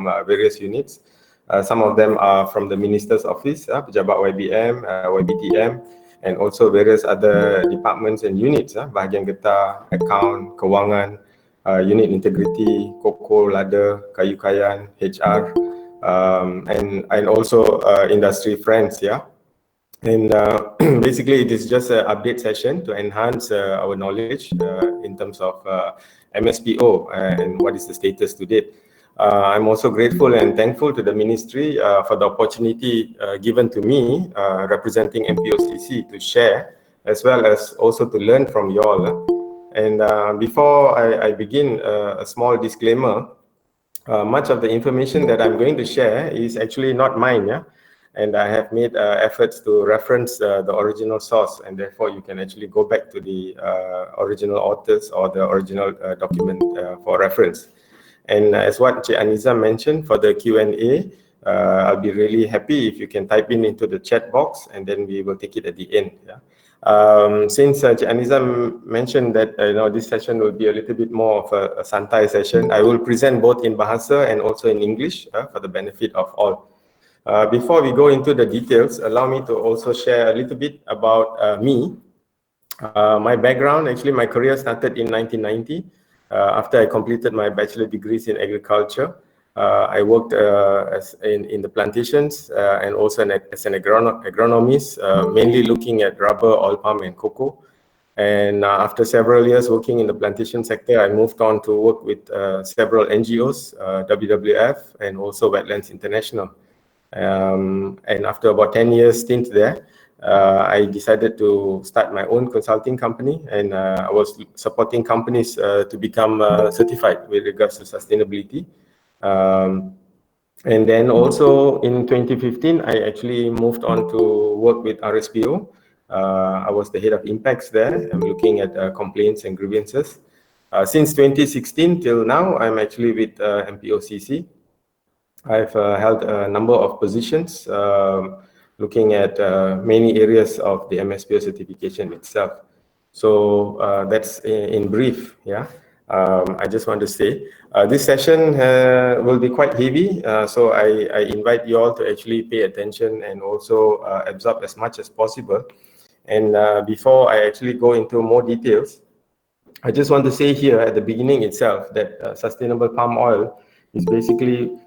from various units. Some of them are from the Minister's Office, Pejabat YBM, YBTM, and also various other departments and units, bahagian getah, account, kewangan, unit integrity, Koko, Ladder, Kayu Kayan, HR, and also industry friends, And basically, it is just an update session to enhance our knowledge in terms of MSPO and what is the status to date. I'm also grateful and thankful to the ministry for the opportunity given to me representing MPOCC to share, as well as also to learn from you all. And before I begin, a small disclaimer. Much of the information that I'm going to share is actually not mine, and I have made efforts to reference the original source, and therefore you can actually go back to the original authors or the original document for reference. And as what Cik Aniza mentioned, for the Q&A, I'll be really happy if you can type into the chat box, and then we will take it at the end. Since Cik Aniza mentioned that this session will be a little bit more of a santai session, I will present both in Bahasa and also in English for the benefit of all. Before we go into the details, allow me to also share a little bit about me. My background, actually my career started in 1990 after I completed my bachelor degrees in agriculture. I worked in the plantations and also as an agronomist, mainly looking at rubber, oil palm, and cocoa. And after several years working in the plantation sector, I moved on to work with several NGOs, WWF, and also Wetlands International. And after about 10 years stint there, I decided to start my own consulting company, and I was supporting companies to become certified with regards to sustainability. And then also in 2015, I actually moved on to work with Rspo. I was the head of impacts there. I'm looking at complaints and grievances. Since 2016 till now, I'm actually with MPOCC. I've held a number of positions looking at many areas of the Msbl certification itself. So that's in brief, I just want to say this session will be quite heavy, so I invite you all to actually pay attention and also absorb as much as possible. And before I actually go into more details, I just want to say here at the beginning itself that sustainable palm oil is basically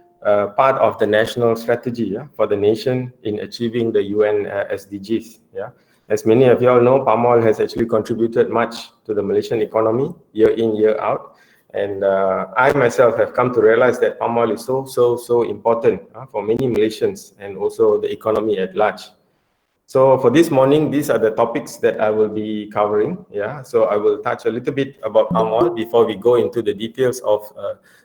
part of the national strategy for the nation in achieving the UN SDGs. As many of you all know, palm oil has actually contributed much to the Malaysian economy year in, year out. And I myself have come to realize that palm oil is so important for many Malaysians and also the economy at large. So for this morning, these are the topics that I will be covering. So I will touch a little bit about palm oil before we go into the details of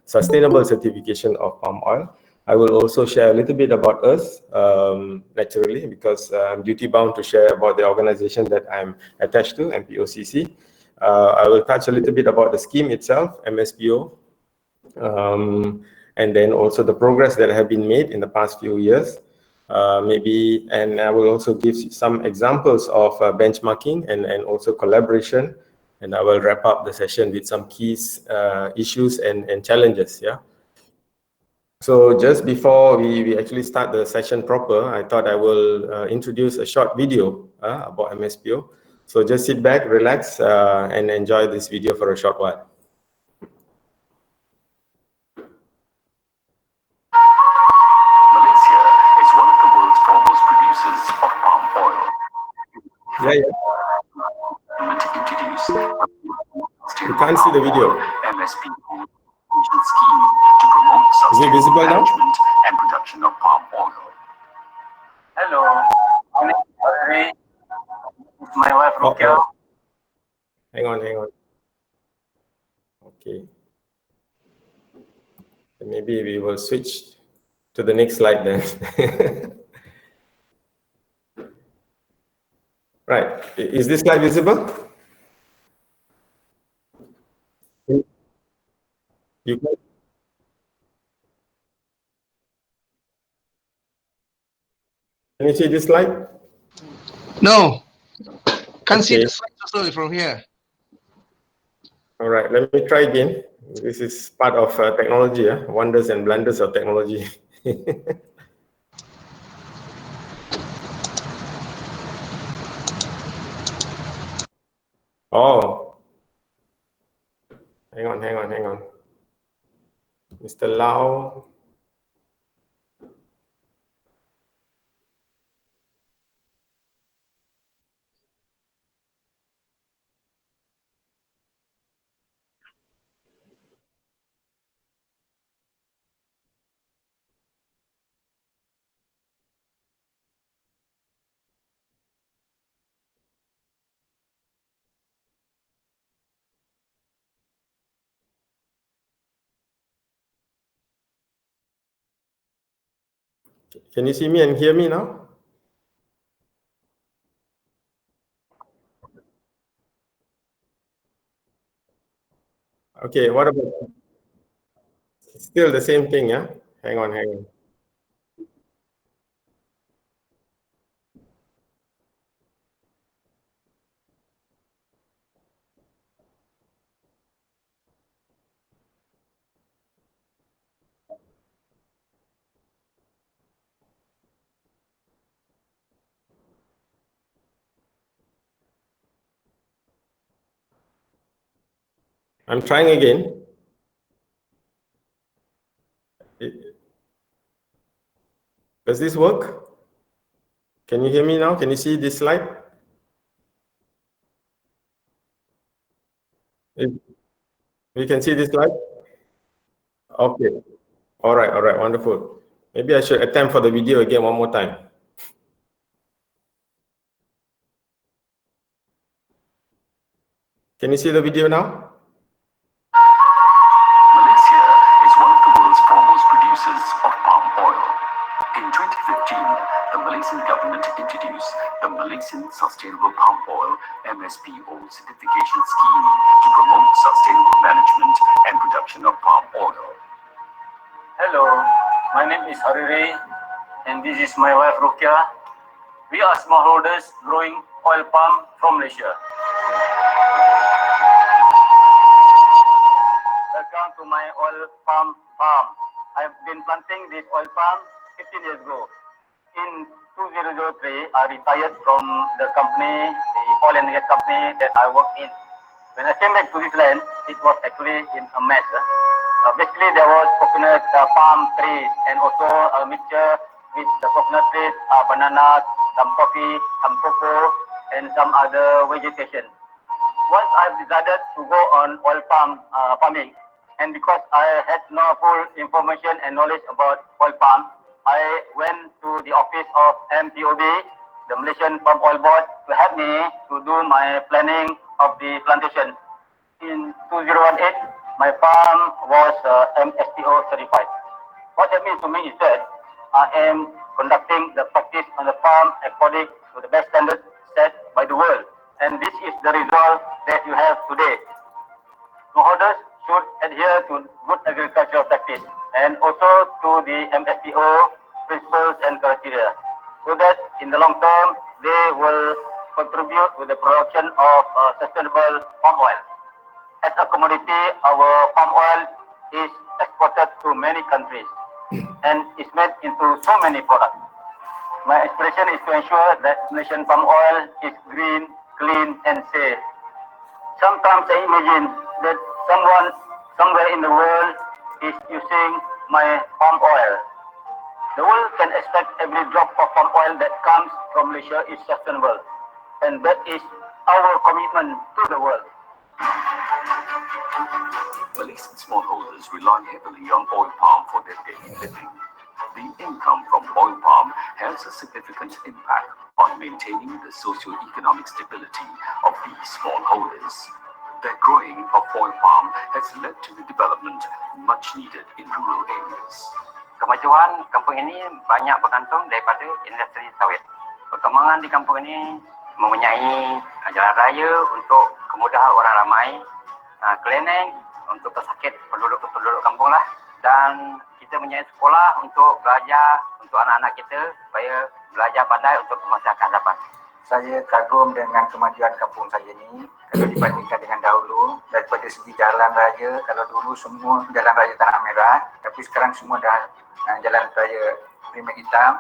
sustainable certification of palm oil. I will also share a little bit about us, naturally, because I'm duty bound to share about the organization that I'm attached to, MPOCC. I will touch a little bit about the scheme itself, MSPO, and then also the progress that have been made in the past few years. And I will also give some examples of benchmarking and also collaboration, and I will wrap up the session with some key issues and challenges. So just before we actually start the session proper, I thought I will introduce a short video about MSPO. So just sit back, relax, and enjoy this video for a short while. Malaysia is one of the world's foremost producers of palm oil. You can't see the video. MSP scheme to promote sustainable management and production of palm oil. Hello, my name is Audrey. My wife Rokia. Hang on. Okay. Maybe we will switch to the next slide then. Right. Is this slide visible? You can. Can you see this slide? No. Can't see the slide also from here. All right, let me try again. This is part of technology, wonders and blunders of technology. Oh, hang on. Mr. Lau. Can you see me and hear me now? Okay, what about still the same thing, yeah? Hang on. I'm trying again. Does this work? Can you hear me now? Can you see this slide? You can see this slide? Okay. All right, wonderful. Maybe I should attempt for the video again one more time. Can you see the video now? Malaysia is one of the world's foremost producers of palm oil. In 2015, the Malaysian government introduced the Malaysian Sustainable Palm Oil Mspo Certification scheme to promote sustainable management and production of palm oil. Hello, my name is Hariri and this is my wife Rukia. We are smallholders growing oil palm from Malaysia. Welcome to my oil palm farm. I've been planting this oil palm 15 years ago. In 2003, I retired from the company, the oil and gas company that I worked in. When I came back to this land, it was actually in a mess. Basically, there was coconut palm trees and also a mixture with the coconut trees, bananas, some coffee, some cocoa, and some other vegetation. Once I've decided to go on oil palm farming, and because I had no full information and knowledge about oil palm, I went to the office of MPOB, the Malaysian Palm Oil Board, to help me to do my planning of the plantation. In 2018, my farm was Mspo certified. What that means to me is that I am conducting the practice on the farm according to the best standards set by the world. And this is the result that you have today. Smallholders should adhere to good agricultural practice and also to the Mspo principles and criteria, so that in the long term they will contribute to the production of sustainable palm oil. As a commodity, our palm oil is exported to many countries and is made into so many products. My aspiration is to ensure that Malaysian palm oil is green, clean, and safe. Sometimes I imagine that someone somewhere in the world is using my palm oil. The world can expect every drop of palm oil that comes from Malaysia is sustainable, and that is our commitment to the world. Malaysian smallholders rely heavily on oil palm for their daily living. The income from oil palm has a significant impact on maintaining the socio-economic stability of these smallholders. The growing of oil palm has led to the development much needed in rural areas. Kemajuan kampung ini banyak bergantung daripada industri sawit. Perkembangan di kampung ini mempunyai jalan raya untuk kemudahan orang ramai, klinik untuk pesakit penduduk kampung lah, dan kita mempunyai sekolah untuk belajar untuk anak-anak kita supaya belajar pandai untuk masa akan datang. Saya kagum dengan kemajuan kampung saya ni kalau dibandingkan dengan dahulu. Daripada segi jalan raya, kalau dulu semua jalan raya tanah merah, tapi sekarang semua dah jalan raya primer hitam.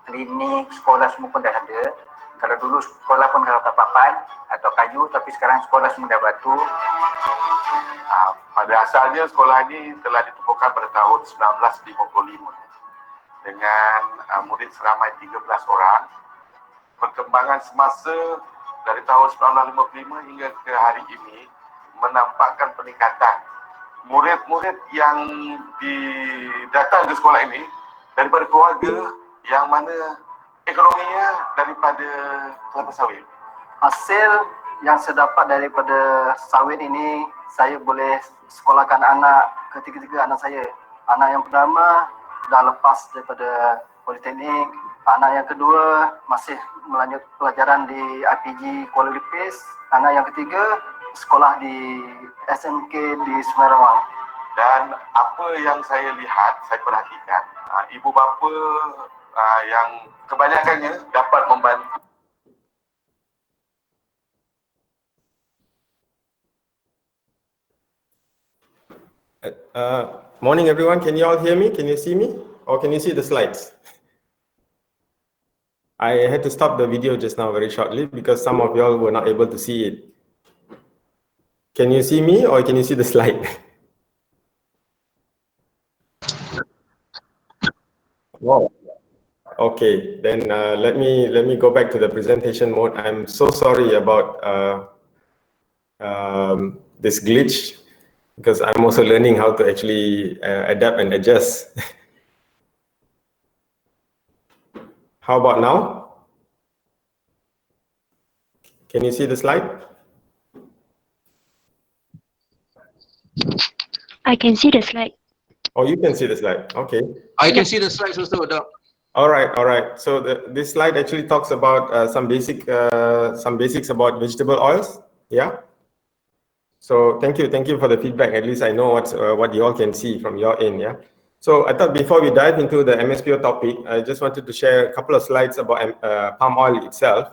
Klinik, sekolah semua pun dah ada. Kalau dulu sekolah pun kalau papan atau kayu, tapi sekarang sekolah semua dah batu. Pada asalnya sekolah ini telah ditubuhkan pada tahun 1955 dengan murid seramai 13 orang. Perkembangan semasa dari tahun 1955 hingga ke hari ini menampakkan peningkatan murid-murid yang datang ke sekolah ini daripada keluarga yang mana ekonominya daripada kelapa sawit. Hasil yang saya dapat daripada sawit ini, saya boleh sekolahkan anak ketiga-tiga anak saya. Anak yang pertama dah lepas daripada politeknik, anak yang kedua masih melanjut pelajaran di IPG Kuala Lipis, anak yang ketiga sekolah di SMK di Semarang. Dan apa yang saya lihat, saya perhatikan, ibu bapa yang kebanyakannya dapat membantu. Morning everyone, can you all hear me? Can you see me? Or can you see the slides? I had to stop the video just now very shortly because some of y'all were not able to see it. Can you see me or can you see the slide? Wow. Okay, then let me go back to the presentation mode. I'm so sorry about this glitch because I'm also learning how to actually adapt and adjust. How about now? Can you see the slide? I can see the slide. Oh, you can see the slide. Okay. I can see the slides also, Doc. All right, all right. So this slide actually talks about some basics about vegetable oils. Yeah. So thank you for the feedback. At least I know what you all can see from your end. Yeah. So I thought before we dive into the MSPO topic, I just wanted to share a couple of slides about palm oil itself.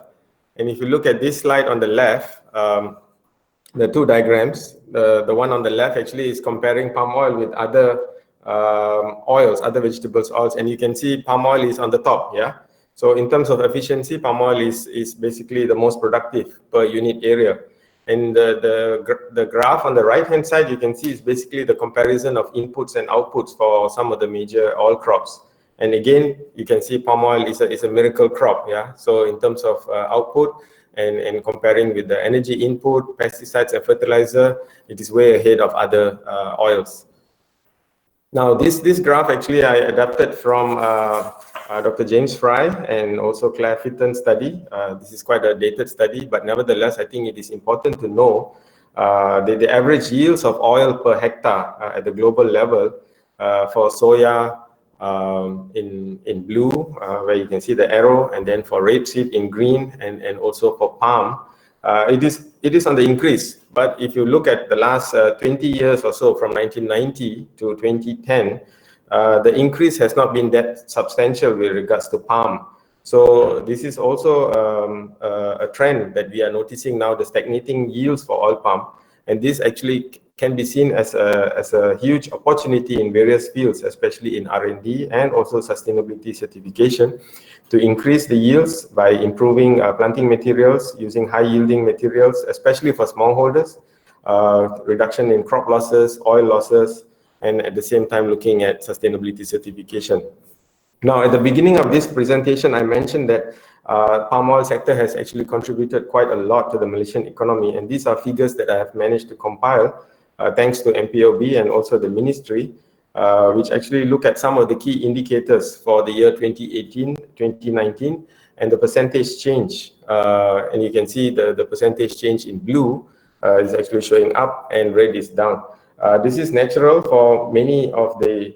And if you look at this slide on the left, the two diagrams, the one on the left actually is comparing palm oil with other oils, other vegetables oils, and you can see palm oil is on the top. Yeah. So in terms of efficiency, palm oil is basically the most productive per unit area. And the graph on the right hand side, you can see is basically the comparison of inputs and outputs for some of the major oil crops. And again, you can see palm oil is a miracle crop. Yeah. So in terms of output and comparing with the energy input, pesticides and fertilizer, it is way ahead of other oils. Now, this graph actually I adapted from Dr. James Fry and also Claire Fitton's study. This is quite a dated study, but nevertheless, I think it is important to know the average yields of oil per hectare at the global level for soya in blue, where you can see the arrow, and then for rapeseed in green, and also for palm. It is on the increase, but if you look at the last 20 years or so, from 1990 to 2010, the increase has not been that substantial with regards to palm. So this is also a trend that we are noticing now, the stagnating yields for oil palm, and this actually can be seen as a huge opportunity in various fields, especially in R&D and also sustainability certification, to increase the yields by improving planting materials, using high-yielding materials, especially for smallholders, reduction in crop losses, oil losses, and at the same time looking at sustainability certification. Now, at the beginning of this presentation, I mentioned that palm oil sector has actually contributed quite a lot to the Malaysian economy, and these are figures that I have managed to compile thanks to MPOB and also the ministry, which actually look at some of the key indicators for the year 2018, 2019, and the percentage change. And you can see the percentage change in blue is actually showing up and red is down. This is natural for many of the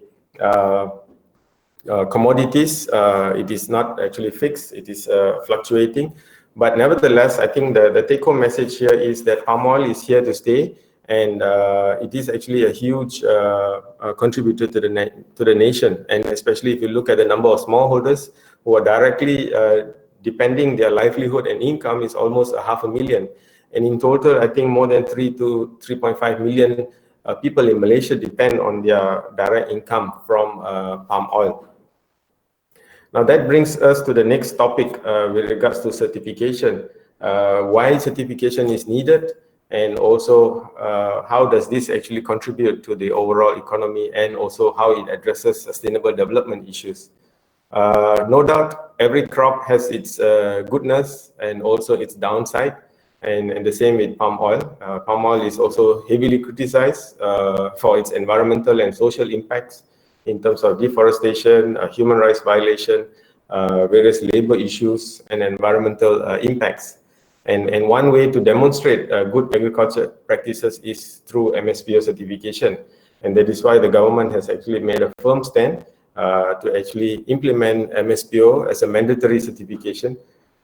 commodities. It is not actually fixed, it is fluctuating. But nevertheless, I think the take-home message here is that palm oil is here to stay, and it is actually a huge contributor to the nation, and especially if you look at the number of smallholders who are directly depending their livelihood and income is almost 500,000. And in total, I think more than 3 to 3.5 million people in Malaysia depend on their direct income from palm oil. Now that brings us to the next topic with regards to certification. Why certification is needed, and also how does this actually contribute to the overall economy, and also how it addresses sustainable development issues. No doubt, every crop has its goodness and also its downside, and the same with palm oil. Palm oil is also heavily criticized for its environmental and social impacts in terms of deforestation, human rights violation, various labor issues, and environmental impacts. And one way to demonstrate good agriculture practices is through Msbo certification. And that is why the government has actually made a firm stand to actually implement Msbo as a mandatory certification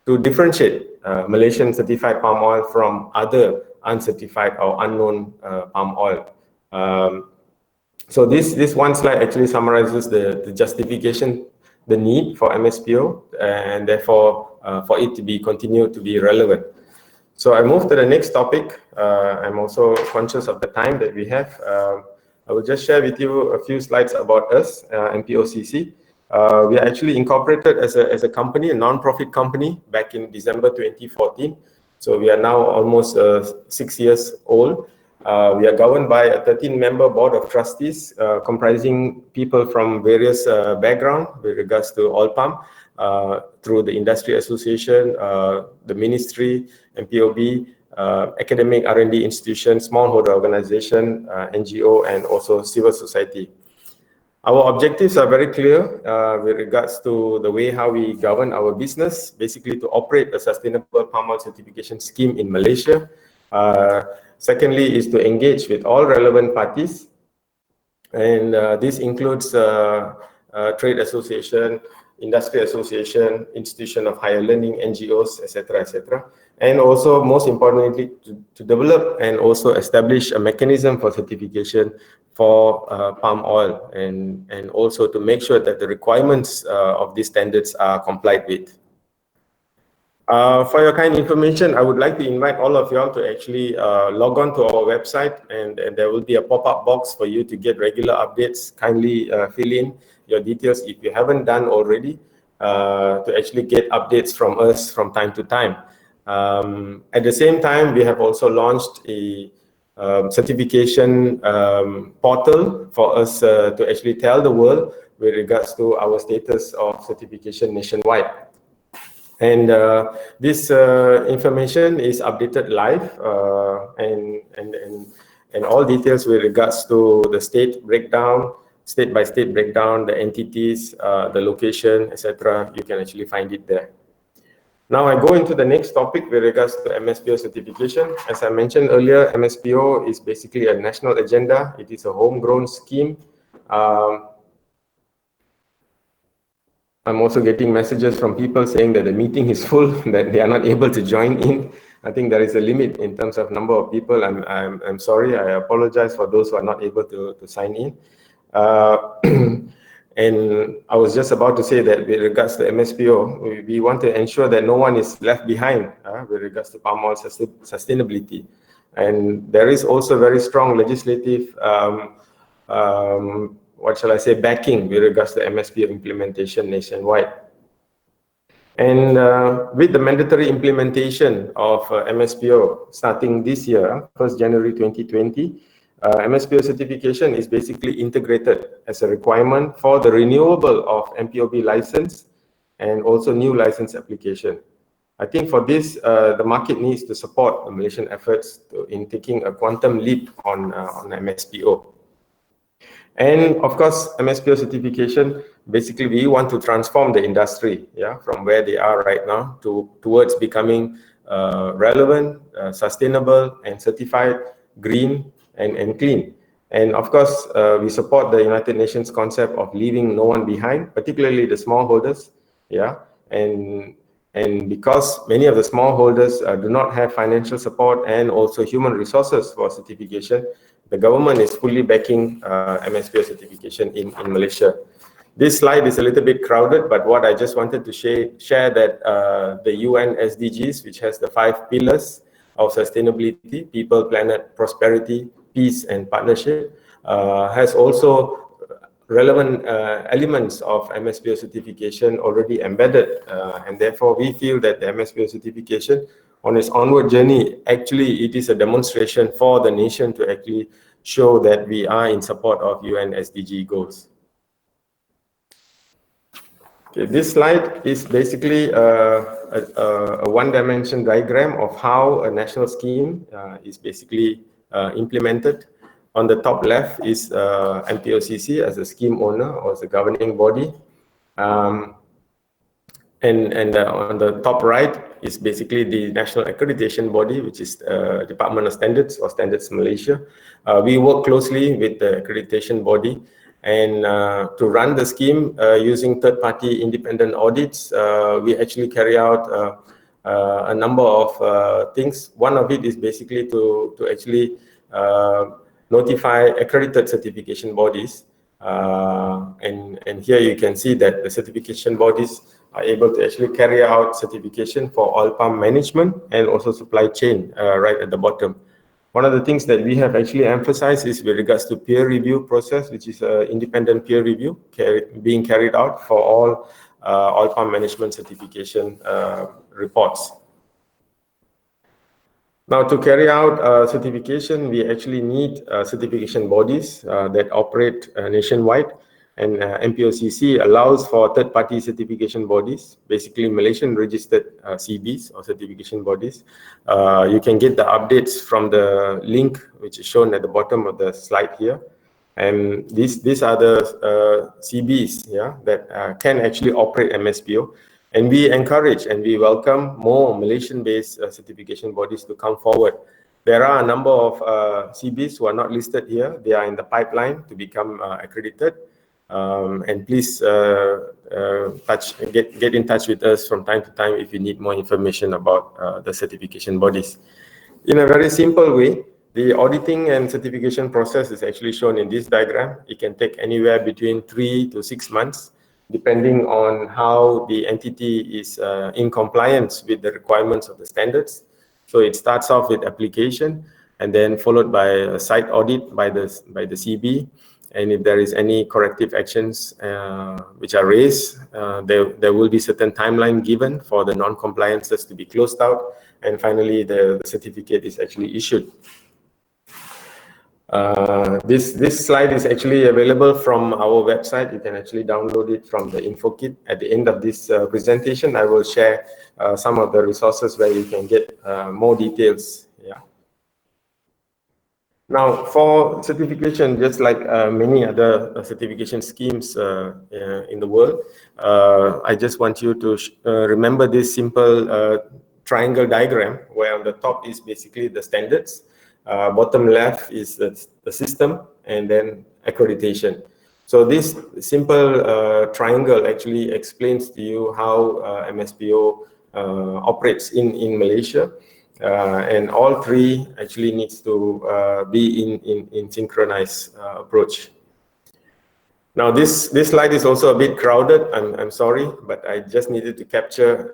to differentiate Malaysian certified palm oil from other uncertified or unknown palm oil. So this one slide actually summarizes the justification, the need for Msbo, and therefore for it to be continued to be relevant. So I move to the next topic. I'm also conscious of the time that we have. I will just share with you a few slides about us, MPOCC. We are actually incorporated as a company, a non-profit company, back in December 2014. So we are now almost 6 years old. We are governed by a 13-member board of trustees comprising people from various backgrounds with regards to oil palm, through the industry association, the ministry, MPOB, academic R&D institution, smallholder organization, NGO, and also civil society. Our objectives are very clear with regards to the way how we govern our business, basically to operate a sustainable palm oil certification scheme in Malaysia. Secondly is to engage with all relevant parties, and this includes trade association, industry association, institution of higher learning, NGOs, etc., etc. And also, most importantly, to develop and also establish a mechanism for certification for palm oil, and also to make sure that the requirements of these standards are complied with. For your kind information, I would like to invite all of you all to actually log on to our website, and there will be a pop-up box for you to get regular updates. Kindly fill in your details if you haven't done already, to actually get updates from us from time to time. At the same time, we have also launched a certification portal for us to actually tell the world with regards to our status of certification nationwide. And this information is updated live, and all details with regards to the state breakdown, state-by-state breakdown, the entities, the location, etc. You can actually find it there. Now I go into the next topic with regards to Msbo certification. As I mentioned earlier, Msbo is basically a national agenda. It is a homegrown scheme. I'm also getting messages from people saying that the meeting is full, that they are not able to join in. I think there is a limit in terms of number of people. I'm sorry. I apologize for those who are not able to sign in. And I was just about to say that with regards to Msbo, we want to ensure that no one is left behind with regards to palm oil sustainability. And there is also very strong legislative what shall I say, backing with regards to Msbo implementation nationwide. And with the mandatory implementation of Msbo starting this year, 1st January 2020, Msbo certification is basically integrated as a requirement for the renewable of MPOB license and also new license application. I think for this, the market needs to support the Malaysian efforts in taking a quantum leap on Msbo. And of course, Msbo certification, basically we want to transform the industry, from where they are right now towards becoming relevant, sustainable, and certified, green, and clean. And of course, we support the United Nations concept of leaving no one behind, particularly the smallholders, and because many of the smallholders do not have financial support and also human resources for certification, the government is fully backing Msbo certification in Malaysia. This slide is a little bit crowded, but what I just wanted to share that the UN SDGs, which has the 5 pillars of sustainability, people, planet, prosperity, peace, and partnership, has also relevant elements of Msbo certification already embedded, and therefore we feel that the Msbo certification on its onward journey, actually it is a demonstration for the nation to actually show that we are in support of UN SDG goals. Okay, this slide is basically a one-dimension diagram of how a national scheme is basically implemented. On the top left is MPOCC as a scheme owner or as a governing body. And on the top right is basically the national accreditation body, which is Department of Standards or Standards Malaysia. We work closely with the accreditation body, and to run the scheme using third-party independent audits, we actually carry out a number of things. One of it is basically to actually notify accredited certification bodies. And here you can see that the certification bodies are able to actually carry out certification for oil palm management and also supply chain right at the bottom. One of the things that we have actually emphasized is with regards to peer review process, which is an independent peer review being carried out for all oil palm management certification reports. Now, to carry out certification, we actually need certification bodies that operate nationwide, and MPOCC allows for third-party certification bodies, basically Malaysian registered CBs or certification bodies. You can get the updates from the link which is shown at the bottom of the slide here. And these are the CBs, yeah, that can actually operate MSPO. And we encourage and we welcome more Malaysian-based certification bodies to come forward. There are a number of CBs who are not listed here. They are in the pipeline to become accredited. And please get in touch with us from time to time if you need more information about the certification bodies. In a very simple way, the auditing and certification process is actually shown in this diagram. It can take anywhere between 3 to 6 months, depending on how the entity is in compliance with the requirements of the standards. So it starts off with application and then followed by a site audit by the CB. And if there is any corrective actions which are raised, there will be certain timeline given for the non-compliances to be closed out. And finally, the certificate is actually issued. This slide is actually available from our website. You can actually download it from the info kit. At the end of this presentation, I will share some of the resources where you can get more details. Yeah. Now, for certification, just like many other certification schemes in the world, I just want you to remember this simple triangle diagram, where on the top is basically the standards. Bottom left is the system, and then accreditation. So this simple triangle actually explains to you how MSPO operates in Malaysia, and all three actually needs to be in synchronized approach. Now this slide is also a bit crowded. I'm sorry, but I just needed to capture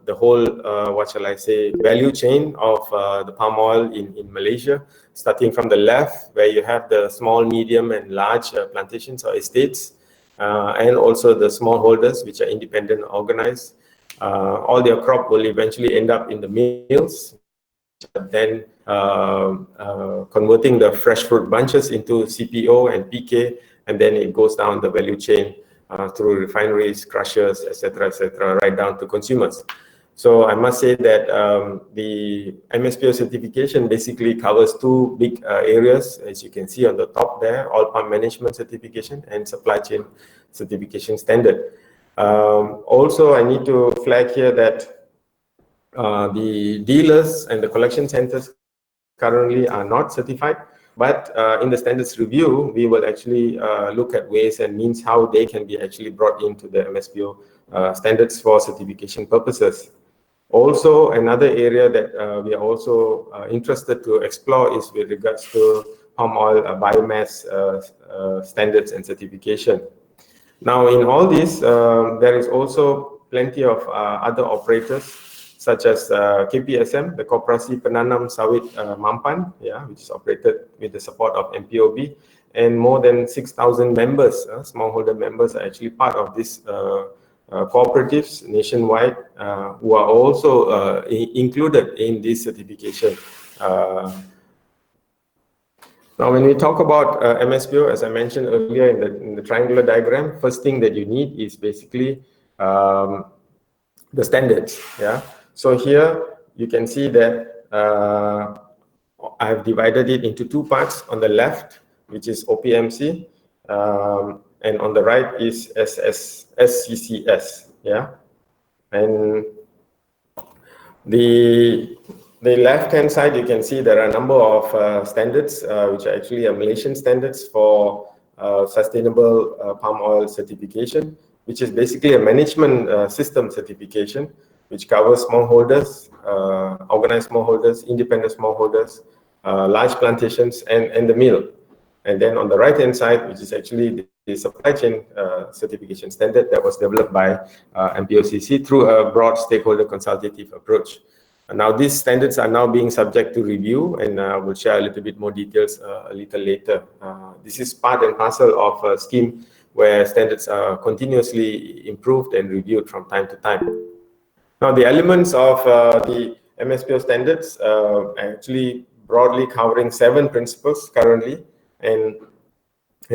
the whole what shall I say, value chain of the palm oil in Malaysia, starting from the left where you have the small, medium and large plantations or estates, and also the smallholders which are independent organized. All their crop will eventually end up in the mills, then converting the fresh fruit bunches into CPO and PK, and then it goes down the value chain through refineries, crushers, etc., right down to consumers. So I must say that the MSPO certification basically covers two big areas, as you can see on the top there: oil palm management certification and supply chain certification standard. Also, I need to flag here that the dealers and the collection centers currently are not certified, but in the standards review, we will actually look at ways and means how they can be actually brought into the MSPO standards for certification purposes. Also, another area that we are also interested to explore is with regards to palm oil biomass standards and certification. Now, in all this, there is also plenty of other operators, such as KPSM, the Koperasi Penanam Sawit Mampan, which is operated with the support of MPOB, and more than 6,000 members, smallholder members, are actually part of this cooperatives nationwide, who are also included in this certification. Now, when we talk about MSBO, as I mentioned earlier in the triangular diagram, first thing that you need is basically the standards. So here you can see that I've divided it into two parts. On the left, which is OPMC, and on the right is SCCS. And the left-hand side, you can see there are a number of standards, which are actually Malaysian standards for sustainable palm oil certification, which is basically a management system certification, which covers smallholders, organized smallholders, independent smallholders, large plantations, and the mill. And then on the right-hand side, which is actually the supply chain certification standard that was developed by MPOCC through a broad stakeholder consultative approach. Now, these standards are now being subject to review, and we'll share a little bit more details a little later. This is part and parcel of a scheme where standards are continuously improved and reviewed from time to time. Now, the elements of the MSPO standards are actually broadly covering 7 principles currently, and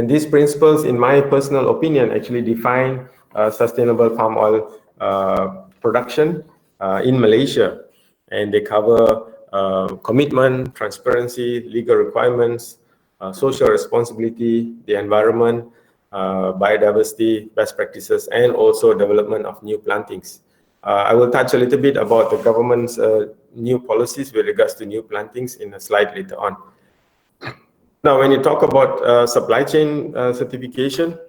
these principles, in my personal opinion, actually define sustainable palm oil production in Malaysia. And they cover commitment, transparency, legal requirements, social responsibility, the environment, biodiversity, best practices, and also development of new plantings. I will touch a little bit about the government's new policies with regards to new plantings in a slide later on. Now, when you talk about supply chain certification,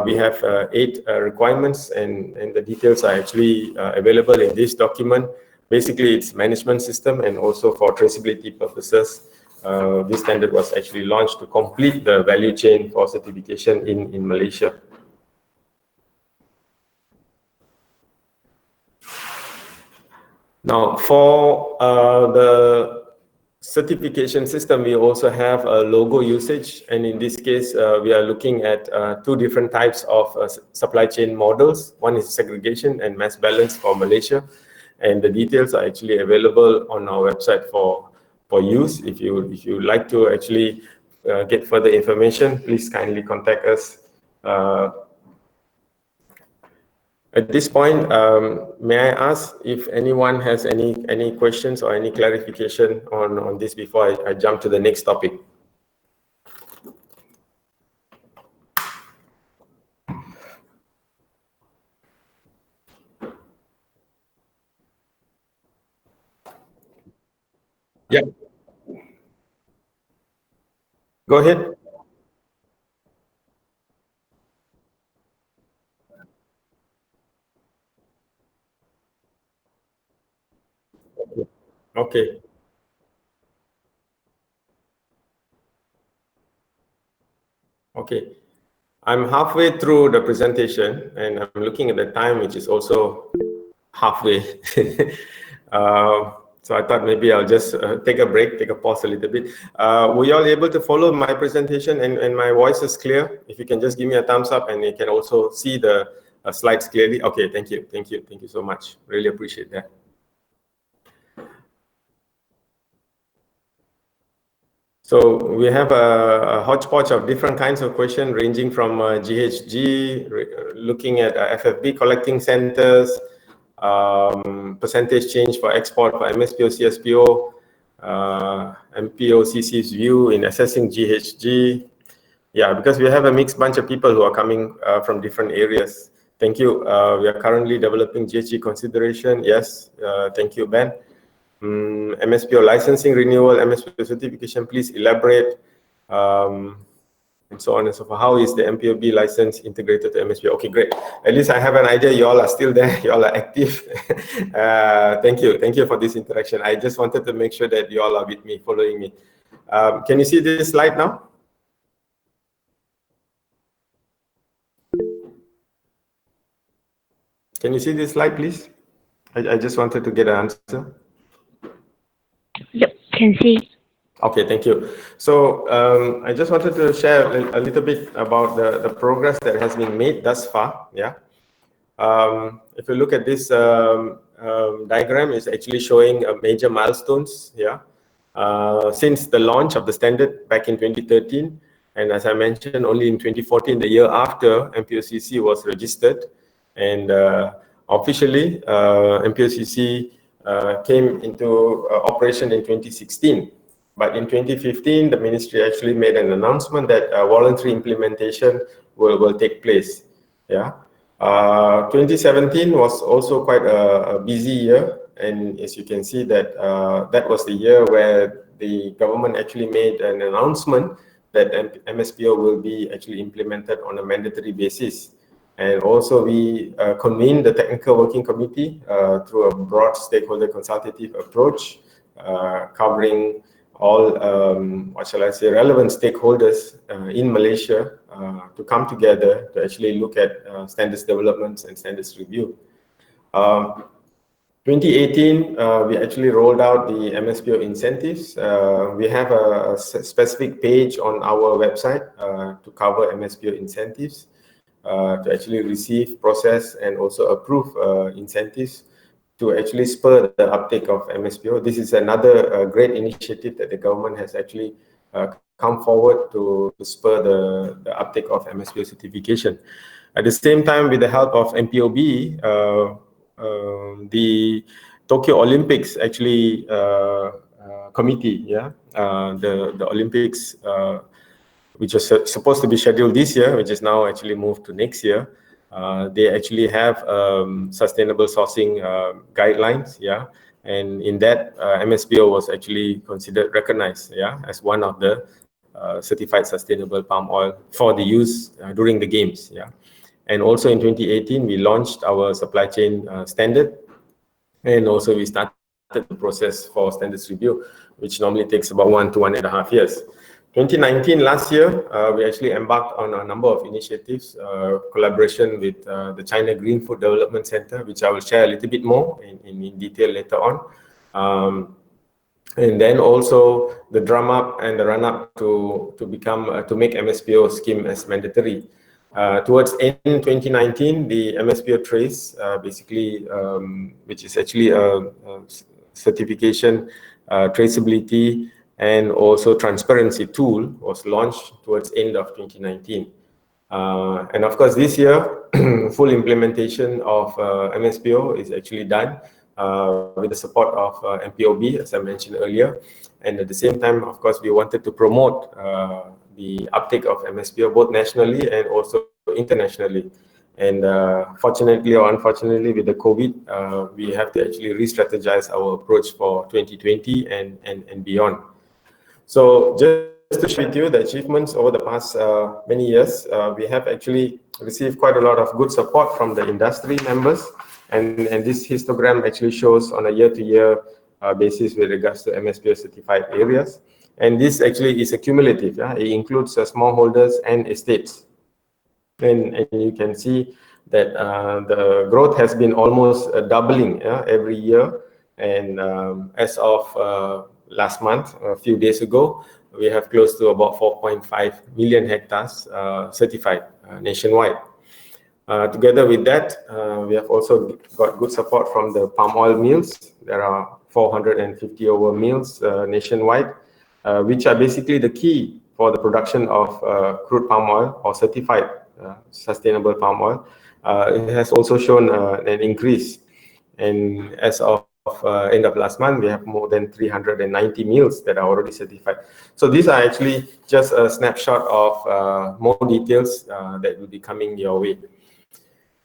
we have 8 requirements, and the details are actually available in this document. Basically, it's management system, and also for traceability purposes, this standard was actually launched to complete the value chain for certification in Malaysia. Now, for the certification system, we also have a logo usage, and in this case, we are looking at 2 different types of supply chain models. One is segregation and mass balance for Malaysia, and the details are actually available on our website for use. If you like to actually get further information, please kindly contact us. At this point, may I ask if anyone has any questions or any clarification on this before I jump to the next topic? Yeah. Go ahead. Okay. Okay. I'm halfway through the presentation, and I'm looking at the time, which is also halfway. So I thought maybe I'll just take a break, take a pause a little bit. Were you all able to follow my presentation, and my voice is clear? If you can just give me a thumbs up, and you can also see the slides clearly. Okay, thank you so much. Really appreciate that. So we have a hodgepodge of different kinds of questions, ranging from GHG, looking at FFB collecting centers, percentage change for export for MSPO, CSPO, MPOCC's view in assessing GHG. Yeah, because we have a mixed bunch of people who are coming from different areas. Thank you. We are currently developing GHG consideration. Yes, thank you, Ben. MSPO licensing renewal, MSPO certification, please elaborate, and so on and so forth. How is the MPOB license integrated to MSPO? Okay, great. At least I have an idea. You all are still there. You all are active. Thank you for this interaction. I just wanted to make sure that you all are with me, following me. Can you see this slide now? Can you see this slide, please? I just wanted to get an answer. Yep, can see. Okay, thank you. So I just wanted to share a little bit about the progress that has been made thus far. Yeah. If you look at this diagram, it's actually showing major milestones. Yeah. Since the launch of the standard back in 2013, and as I mentioned, only in 2014, the year after, MPOCC was registered, and officially MPOCC came into operation in 2016. But in 2015, the ministry actually made an announcement that voluntary implementation will take place. Yeah. 2017 was also quite a busy year, and as you can see that that was the year where the government actually made an announcement that MSPO will be actually implemented on a mandatory basis. And also we convened the technical working committee through a broad stakeholder consultative approach, covering all, what shall I say, relevant stakeholders in Malaysia to come together to actually look at standards developments and standards review. 2018, we actually rolled out the Mspo Incentives. We have a specific page on our website to cover Mspo Incentives, to actually receive, process, and also approve incentives to actually spur the uptake of MSPO. This is another great initiative that the government has actually come forward to spur the uptake of Msbl Certification. At the same time, with the help of MPOB, the Tokyo Olympics actually committee, yeah, the Olympics, which was supposed to be scheduled this year, which is now actually moved to next year. They actually have sustainable sourcing guidelines, yeah, and in that MSPO was actually considered recognized, yeah, as one of the certified sustainable palm oil for the use during the games, yeah. And also in 2018 we launched our supply chain standard, and also we started the process for standards review, which normally takes about 1 to 1.5 years. 2019, last year, we actually embarked on a number of initiatives, collaboration with the China Green Food Development Center, which I will share a little bit more in detail later on. And then also the drum up and the run up to make MSPO scheme as mandatory. Towards end 2019, the MSPO Trace, basically, which is actually a certification, traceability, and also transparency tool, was launched towards end of 2019. And of course, this year, full implementation of MSPO is actually done with the support of MPOB, as I mentioned earlier. And at the same time, of course, we wanted to promote the uptake of MSPO both nationally and also internationally. And fortunately or unfortunately, with the COVID, we have to actually re-strategize our approach for 2020 and beyond. So just to share with you the achievements over the past many years, we have actually received quite a lot of good support from the industry members. And this histogram actually shows on a year-to-year basis with regards to MSPO certified areas. And this actually is accumulative. Yeah? It includes smallholders and estates. And you can see that the growth has been almost doubling every year. And as of last month, a few days ago, we have close to about 4.5 million hectares certified nationwide. Together with that, we have also got good support from the palm oil mills. There are 450 over mills nationwide, which are basically the key for the production of crude palm oil or certified sustainable palm oil. It has also shown an increase. And as of end of last month, we have more than 390 mills that are already certified. So these are actually just a snapshot of more details that will be coming your way.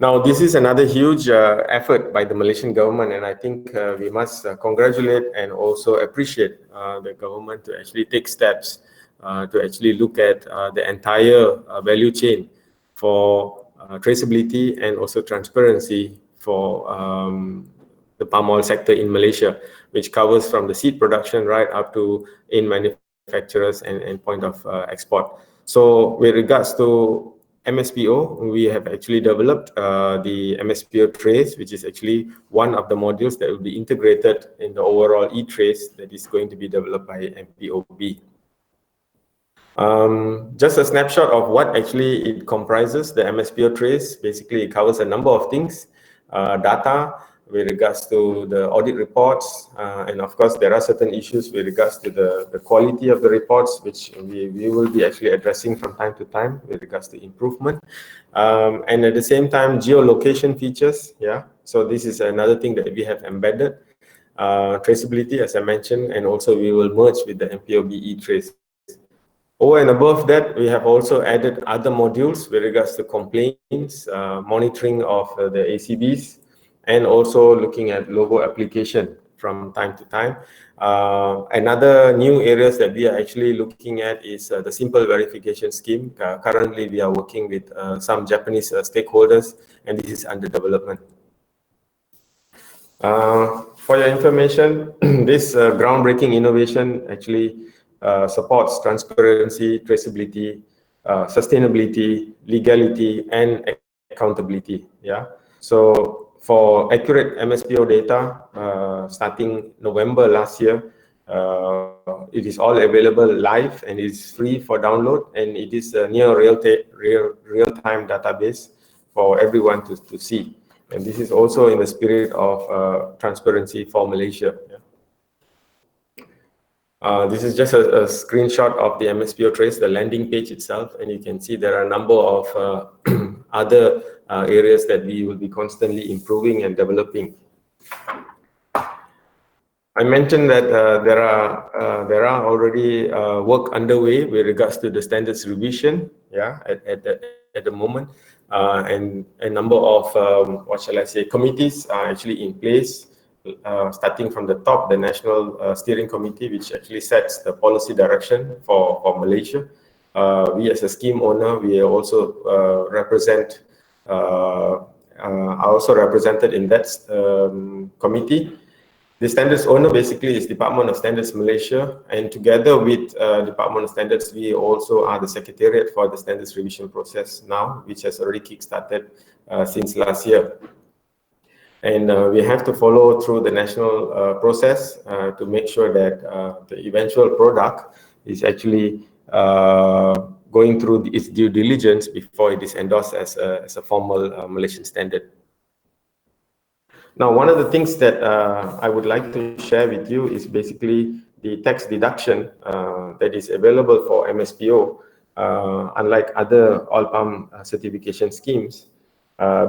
Now, this is another huge effort by the Malaysian government, and I think we must congratulate and also appreciate the government to actually take steps to actually look at the entire value chain for traceability and also transparency for the palm oil sector in Malaysia, which covers from the seed production right up to in manufacturers and point of export. So with regards to MSPO, we have actually developed the MSPO trace, which is actually one of the modules that will be integrated in the overall e-trace that is going to be developed by MPOB. Just a snapshot of what actually it comprises. The MSPO trace, basically it covers a number of things, data with regards to the audit reports, and of course there are certain issues with regards to the quality of the reports, which we will be actually addressing from time to time with regards to improvement. And at the same time, geolocation features, so this is another thing that we have embedded. Traceability, as I mentioned, and also we will merge with the MPOB e-trace. Over and above that, we have also added other modules with regards to complaints, monitoring of the ACBs, and also looking at logo application from time to time. Another new areas that we are actually looking at is the simple verification scheme. Currently, we are working with some Japanese stakeholders, and this is under development. For your information, this groundbreaking innovation actually supports transparency, traceability, sustainability, legality, and accountability. So for accurate MSPO data, starting November last year, it is all available live and is free for download, and it is a near real-time database for everyone to see. And this is also in the spirit of transparency for Malaysia. This is just a screenshot of the MSPO trace, the landing page itself, and you can see there are a number of other areas that we will be constantly improving and developing. I mentioned that there are already work underway with regards to the standards revision, at the moment, and a number of what shall I say, committees are actually in place. Starting from the top, the National Steering Committee, which actually sets the policy direction for Malaysia. We as a scheme owner, we also are also represented in that committee. The standards owner basically is Department of Standards Malaysia, and together with Department of Standards, we also are the secretariat for the standards revision process now, which has already kick-started since last year. And we have to follow through the national process to make sure that the eventual product is actually going through its due diligence before it is endorsed as a formal Malaysian standard. Now, one of the things that I would like to share with you is basically the tax deduction that is available for MSPO, unlike other oil palm certification schemes,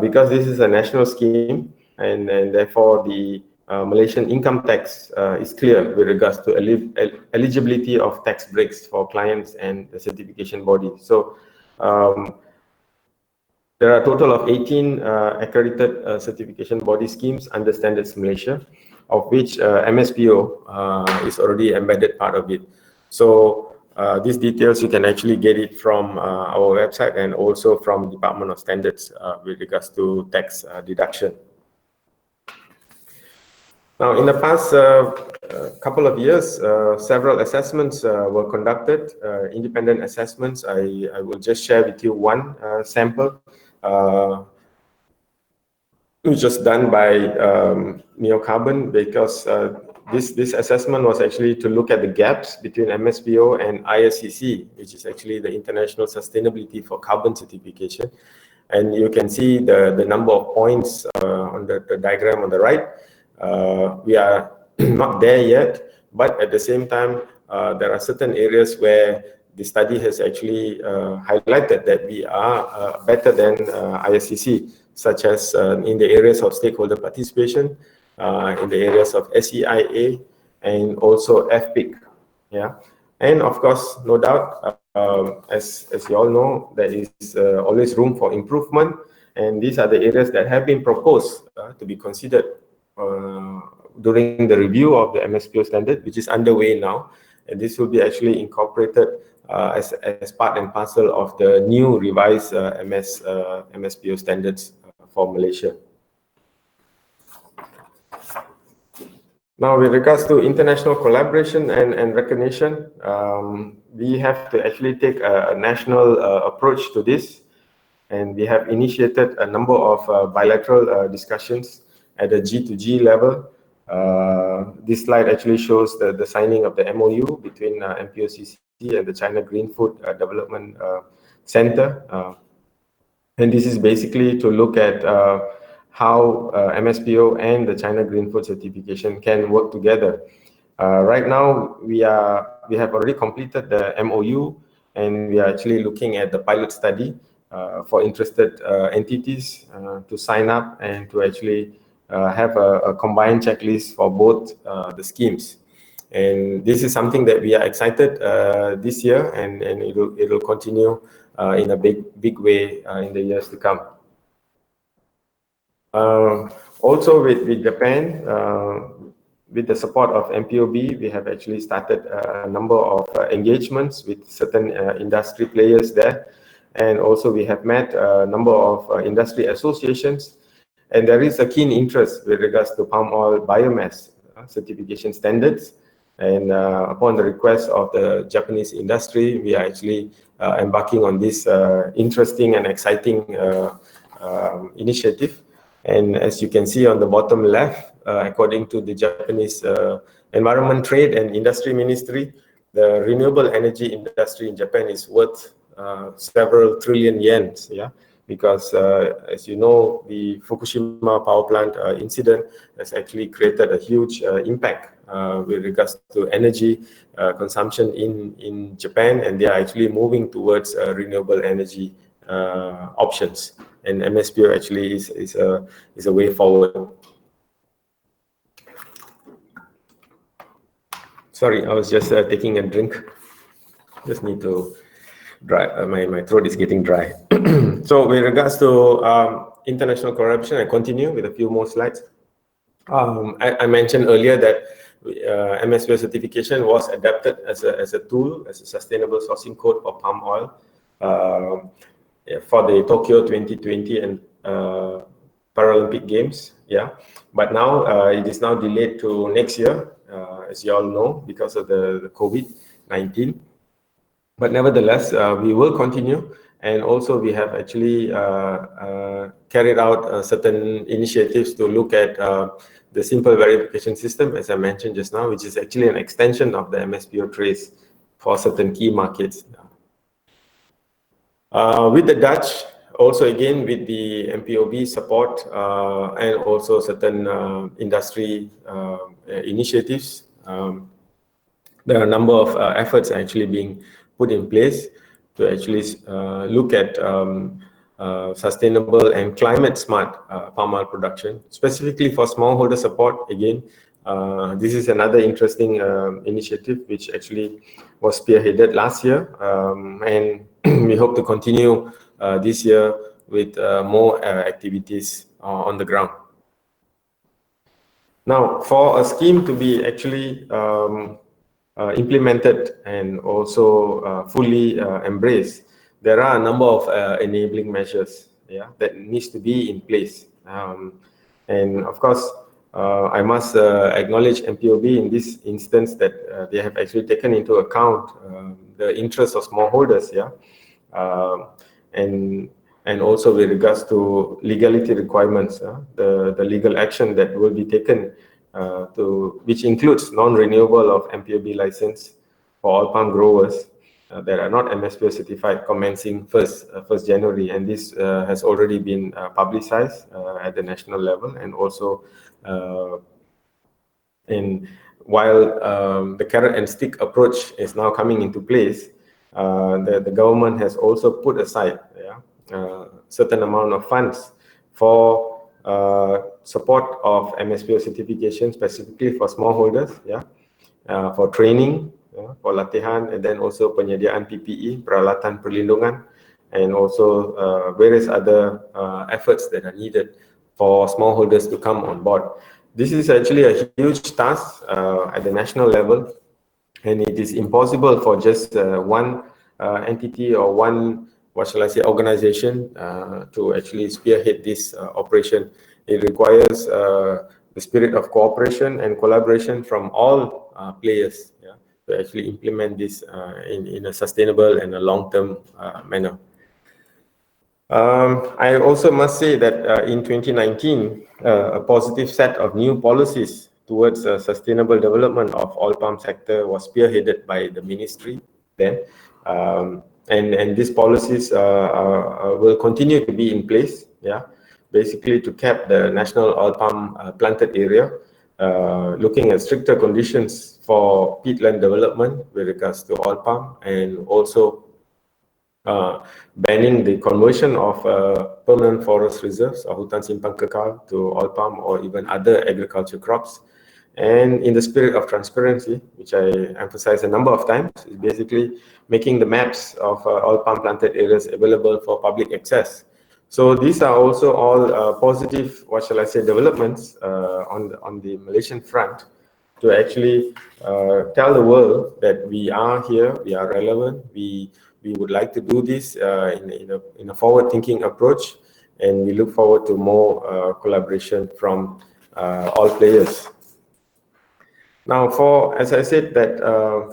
because this is a national scheme. And therefore, the Malaysian income tax is clear with regards to eligibility of tax breaks for clients and the certification body. So there are a total of 18 accredited certification body schemes under Standards Malaysia, of which MSPO is already embedded part of it. So these details, you can actually get it from our website and also from Department of Standards with regards to tax deduction. Now, in the past couple of years, several assessments were conducted, independent assessments. I will just share with you one sample, which was done by Neocarbon, because this assessment was actually to look at the gaps between MSPO and Ircc, which is actually the International Sustainability for Carbon Certification. And you can see the number of points on the diagram on the right. We are not there yet, but at the same time, there are certain areas where the study has actually highlighted that we are better than Ircc, such as in the areas of stakeholder participation, in the areas of SEIA, and also FPIC. And of course, no doubt, as you all know, there is always room for improvement, and these are the areas that have been proposed to be considered during the review of the MSPO standard, which is underway now, and this will be actually incorporated as part and parcel of the new revised MSPO standards for Malaysia. Now, with regards to international collaboration and recognition, we have to actually take a national approach to this. and we have initiated a number of bilateral discussions at the G2G level. This slide actually shows the signing of the MOU between MPOCC and the China Green Food Development Center. And this is basically to look at how MSPO and the China Green Food Certification can work together. Right now, we have already completed the MOU, and we are actually looking at the pilot study for interested entities to sign up and to actually have a combined checklist for both the schemes. And this is something that we are excited this year, and it will continue in a big way in the years to come. Also with Japan, with the support of MPOB, we have actually started a number of engagements with certain industry players there. And also we have met a number of industry associations, and there is a keen interest with regards to palm oil biomass certification standards. And upon the request of the Japanese industry, we are actually embarking on this interesting and exciting initiative. And as you can see on the bottom left, according to the Japanese Environment, Trade and Industry Ministry, the renewable energy industry in Japan is worth several trillion yen, yeah, because as you know, the Fukushima power plant incident has actually created a huge impact with regards to energy consumption in Japan, and they are actually moving towards renewable energy options. And MSPO actually is a way forward. Sorry, I was just taking a drink. Just need to dry. My throat is getting dry. So with regards to international corruption, I continue with a few more slides. I mentioned earlier that Msbl Certification was adapted as a tool, as a sustainable sourcing code for palm oil for the Tokyo 2020 and Paralympic Games. Yeah, but now it is now delayed to next year, as you all know, because of the COVID-19. But nevertheless, we will continue, and also we have actually carried out certain initiatives to look at the simple verification system, as I mentioned just now, which is actually an extension of the MSPO trace for certain key markets. With the Dutch, also again with the MPOB support and also certain industry initiatives, there are a number of efforts actually being put in place to actually look at sustainable and climate smart palm oil production, specifically for smallholder support. Again, this is another interesting initiative which actually was spearheaded last year, and we hope to continue this year with more activities on the ground. Now, for a scheme to be actually implemented and also fully embraced, there are a number of enabling measures, yeah, that needs to be in place. And of course, I must acknowledge MPOB in this instance that they have actually taken into account the interests of smallholders, yeah, and also with regards to legality requirements, the legal action that will be taken which includes non-renewal of MPOB license for all palm growers that are not Msbl certified commencing 1st January, and this has already been publicized at the national level, and also while the carrot and stick approach is now coming into place, the government has also put aside certain amount of funds for support of Msbl certification, specifically for smallholders, for training, for latihan, and then also penyediaan PPE, peralatan perlindungan, and also various other efforts that are needed for smallholders to come on board. This is actually a huge task at the national level, and it is impossible for just one entity or one, what shall I say, organization to actually spearhead this operation. It requires the spirit of cooperation and collaboration from all players, to actually implement this in a sustainable and a long-term manner. I also must say that in 2019, a positive set of new policies towards sustainable development of oil palm sector was spearheaded by the ministry then. And these policies will continue to be in place, yeah, basically to cap the national oil palm planted area, looking at stricter conditions for peatland development with regards to oil palm, and also banning the conversion of permanent forest reserves or hutan simpang kekal to oil palm or even other agriculture crops. And in the spirit of transparency, which I emphasized a number of times, is basically making the maps of oil palm planted areas available for public access. So these are also all positive, what shall I say, developments on the Malaysian front to actually tell the world that we are here, we are relevant, we would like to do this in a forward-thinking approach, and we look forward to more collaboration from all players. Now, as I said, that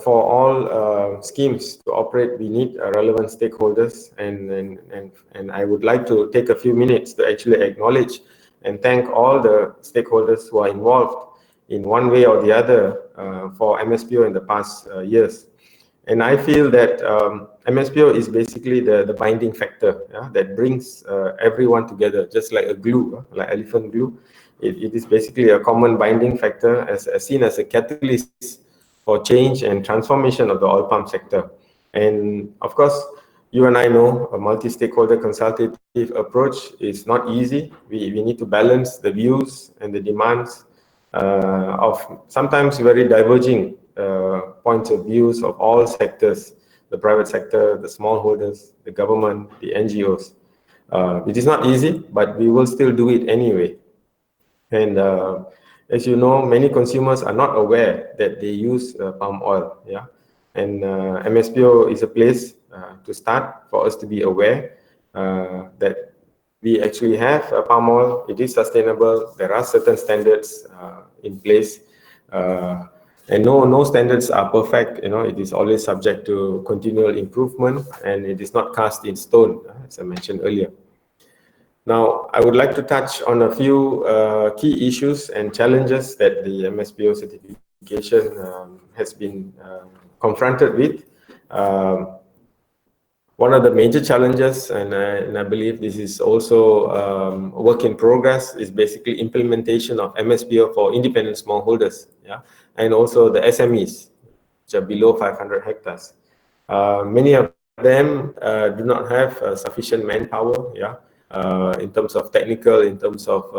for all schemes to operate, we need relevant stakeholders, and I would like to take a few minutes to actually acknowledge and thank all the stakeholders who are involved in one way or the other for MSPO in the past years. And I feel that MSPO is basically the binding factor, yeah, that brings everyone together, just like a glue, like elephant glue. It is basically a common binding factor as seen as a catalyst for change and transformation of the oil palm sector. And of course, you and I know a multi-stakeholder consultative approach is not easy. We need to balance the views and the demands of sometimes very diverging points of views of all sectors, the private sector, the smallholders, the government, the NGOs. It is not easy, but we will still do it anyway. And as you know, many consumers are not aware that they use palm oil. Yeah, and MSPO is a place to start for us to be aware that we actually have palm oil. It is sustainable. There are certain standards in place, and no standards are perfect. You know, it is always subject to continual improvement, and it is not cast in stone, as I mentioned earlier. Now, I would like to touch on a few key issues and challenges that the Msbo certification has been confronted with. One of the major challenges, and I believe this is also a work in progress, is basically implementation of MSPO for independent smallholders, yeah, and also the SMEs, which are below 500 hectares. Many of them do not have sufficient manpower, yeah, in terms of technical, in terms of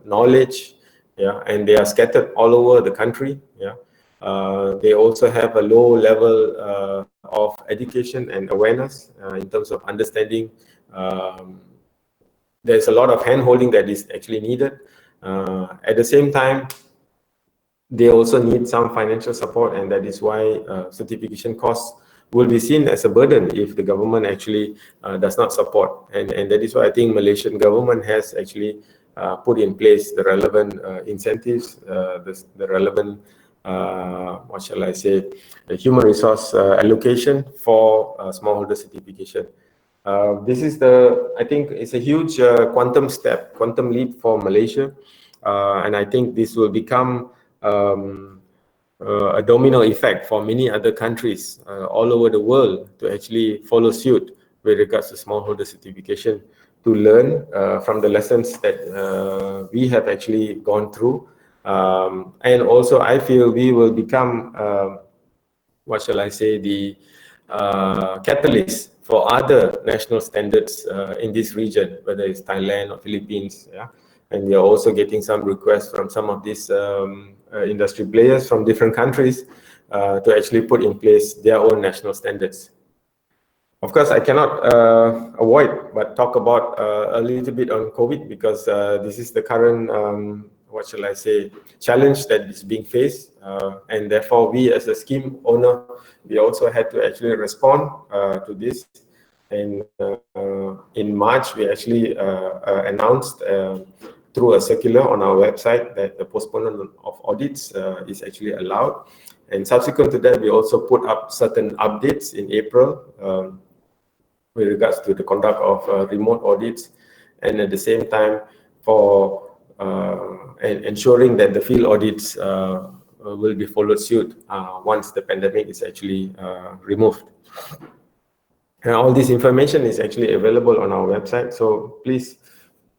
knowledge, yeah, and they are scattered all over the country, yeah. They also have a low level of education and awareness in terms of understanding. There's a lot of hand-holding that is actually needed. At the same time, they also need some financial support, and that is why certification costs will be seen as a burden if the government actually does not support. And that is why I think Malaysian government has actually put in place the relevant incentives, the relevant what shall I say, the human resource allocation for smallholder certification. This is I think it's a huge quantum leap for Malaysia. And I think this will become a domino effect for many other countries all over the world to actually follow suit with regards to smallholder certification, to learn from the lessons that we have actually gone through. And also, I feel we will become, what shall I say, the catalyst for other national standards in this region, whether it's Thailand or Philippines. Yeah, and we are also getting some requests from some of these industry players from different countries to actually put in place their own national standards. Of course, I cannot avoid but talk about a little bit on COVID, because this is the current, what shall I say, challenge that is being faced. And therefore, we as a scheme owner, we also had to actually respond to this. And in March, we actually announced through a circular on our website that the postponement of audits is actually allowed. And subsequent to that, we also put up certain updates in April. with regards to the conduct of remote audits, and at the same time for ensuring that the field audits will be followed suit once the pandemic is actually removed. And all this information is actually available on our website, so please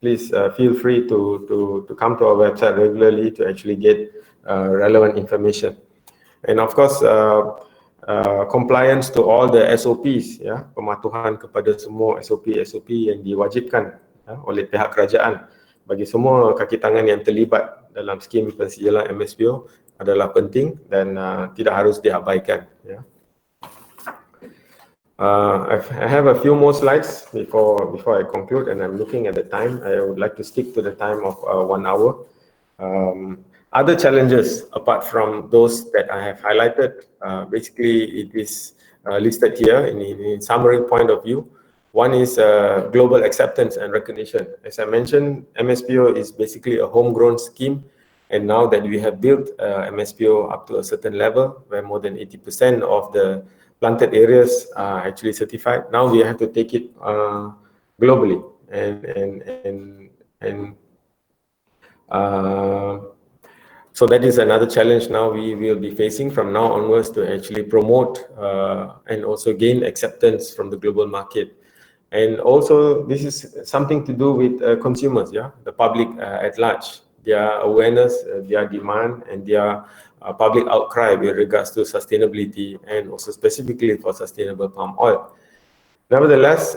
feel free to come to our website regularly to actually get relevant information. And of course, compliance to all the SOPs, ya, pematuhan kepada semua SOP yang diwajibkan oleh pihak kerajaan bagi semua kaki tangan yang terlibat dalam skim pensijalan MSBO adalah penting dan tidak harus diabaikan. Ya. I have a few more slides before I conclude, and I'm looking at the time. I would like to stick to the time of 1 hour. Other challenges apart from those that I have highlighted, basically it is listed here in summary point of view. One is global acceptance and recognition. As I mentioned, MSBO is basically a homegrown scheme, and now that we have built MSBO up to a certain level, where more than 80% of the planted areas are actually certified, now we have to take it globally, so that is another challenge now we will be facing from now onwards to actually promote and also gain acceptance from the global market. And also this is something to do with consumers, yeah, the public at large, their awareness, their demand, and their public outcry with regards to sustainability, and also specifically for sustainable palm oil. Nevertheless,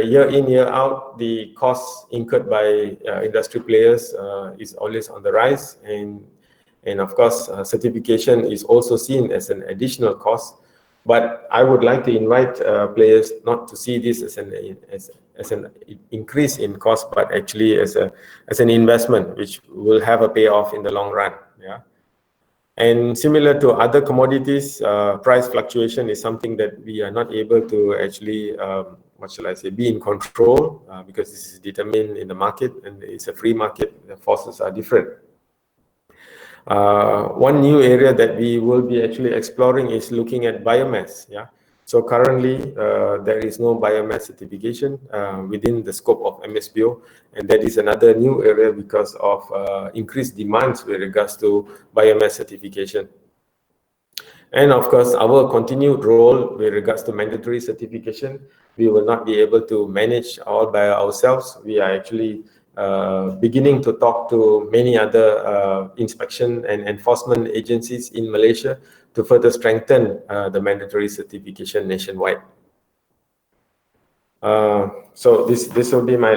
year in, year out, the costs incurred by industry players is always on the rise, and of course, certification is also seen as an additional cost. But I would like to invite players not to see this as an increase in cost, but actually as an investment which will have a payoff in the long run. Yeah. And similar to other commodities, price fluctuation is something that we are not able to actually, be in control because this is determined in the market, and it's a free market. The forces are different. One new area that we will be actually exploring is looking at biomass. Yeah. So currently, there is no biomass certification within the scope of MSBO, and that is another new area because of increased demands with regards to biomass certification. And of course, our continued role with regards to mandatory certification, we will not be able to manage all by ourselves. We are actually beginning to talk to many other inspection and enforcement agencies in Malaysia to further strengthen the mandatory certification nationwide. So this will be my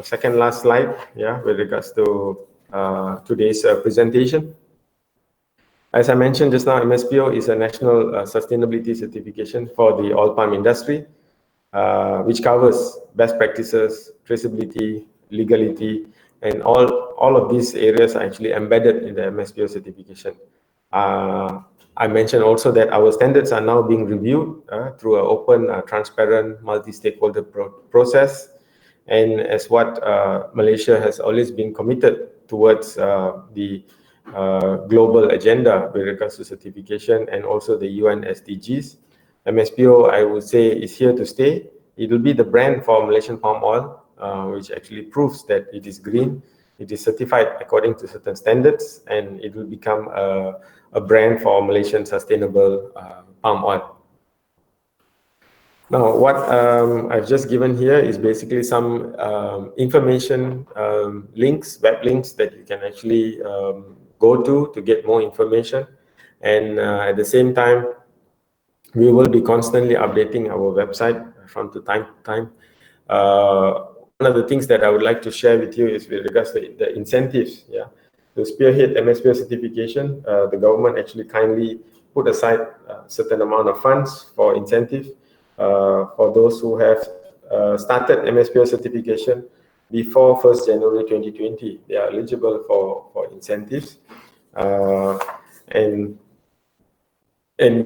second last slide, yeah, with regards to today's presentation. As I mentioned just now, MSBO is a national sustainability certification for the oil palm industry, which covers best practices, traceability, legality, and all of these areas are actually embedded in the MSBO certification. I mentioned also that our standards are now being reviewed through an open, transparent, multi-stakeholder process. And as what Malaysia has always been committed towards the global agenda with regards to certification and also the UN SDGs, MSBO, I would say, is here to stay. It will be the brand for Malaysian palm oil, which actually proves that it is green, it is certified according to certain standards, and it will become a brand for Malaysian sustainable palm oil. Now, what I've just given here is basically some information links, web links that you can actually go to get more information. And at the same time, we will be constantly updating our website from time to time. One of the things that I would like to share with you is with regards to the incentives. Yeah, to spearhead MSBO certification, the government actually kindly put aside a certain amount of funds for incentive for those who have started MSBO certification before 1st January 2020. They are eligible for incentives, and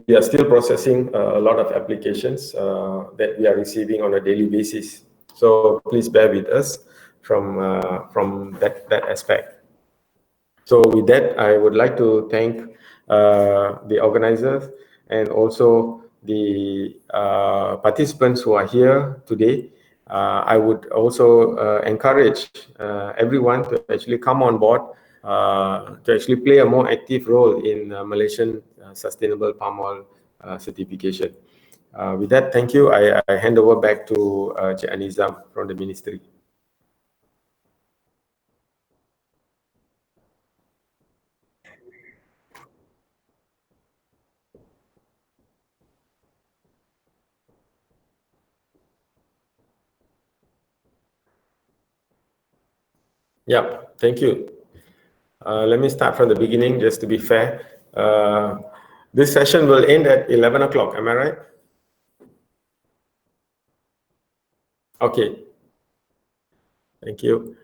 we are still processing a lot of applications that we are receiving on a daily basis. So please bear with us from that aspect. So with that, I would like to thank the organizers and also the participants who are here today, I would also encourage everyone to actually come on board to actually play a more active role in Malaysian Sustainable Palm Oil Certification. With that, thank you. I hand over back to Cik Anizam from the Ministry. Yeah, thank you. Let me start from the beginning, just to be fair. This session will end at 11 o'clock, am I right? Okay. Thank you.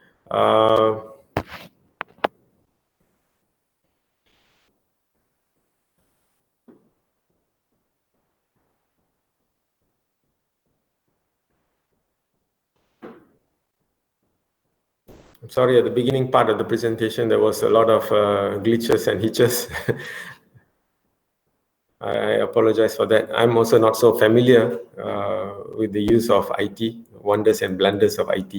I'm sorry, at the beginning part of the presentation, there was a lot of glitches and hitches. I apologize for that. I'm also not so familiar with the use of IT, wonders and blunders of IT.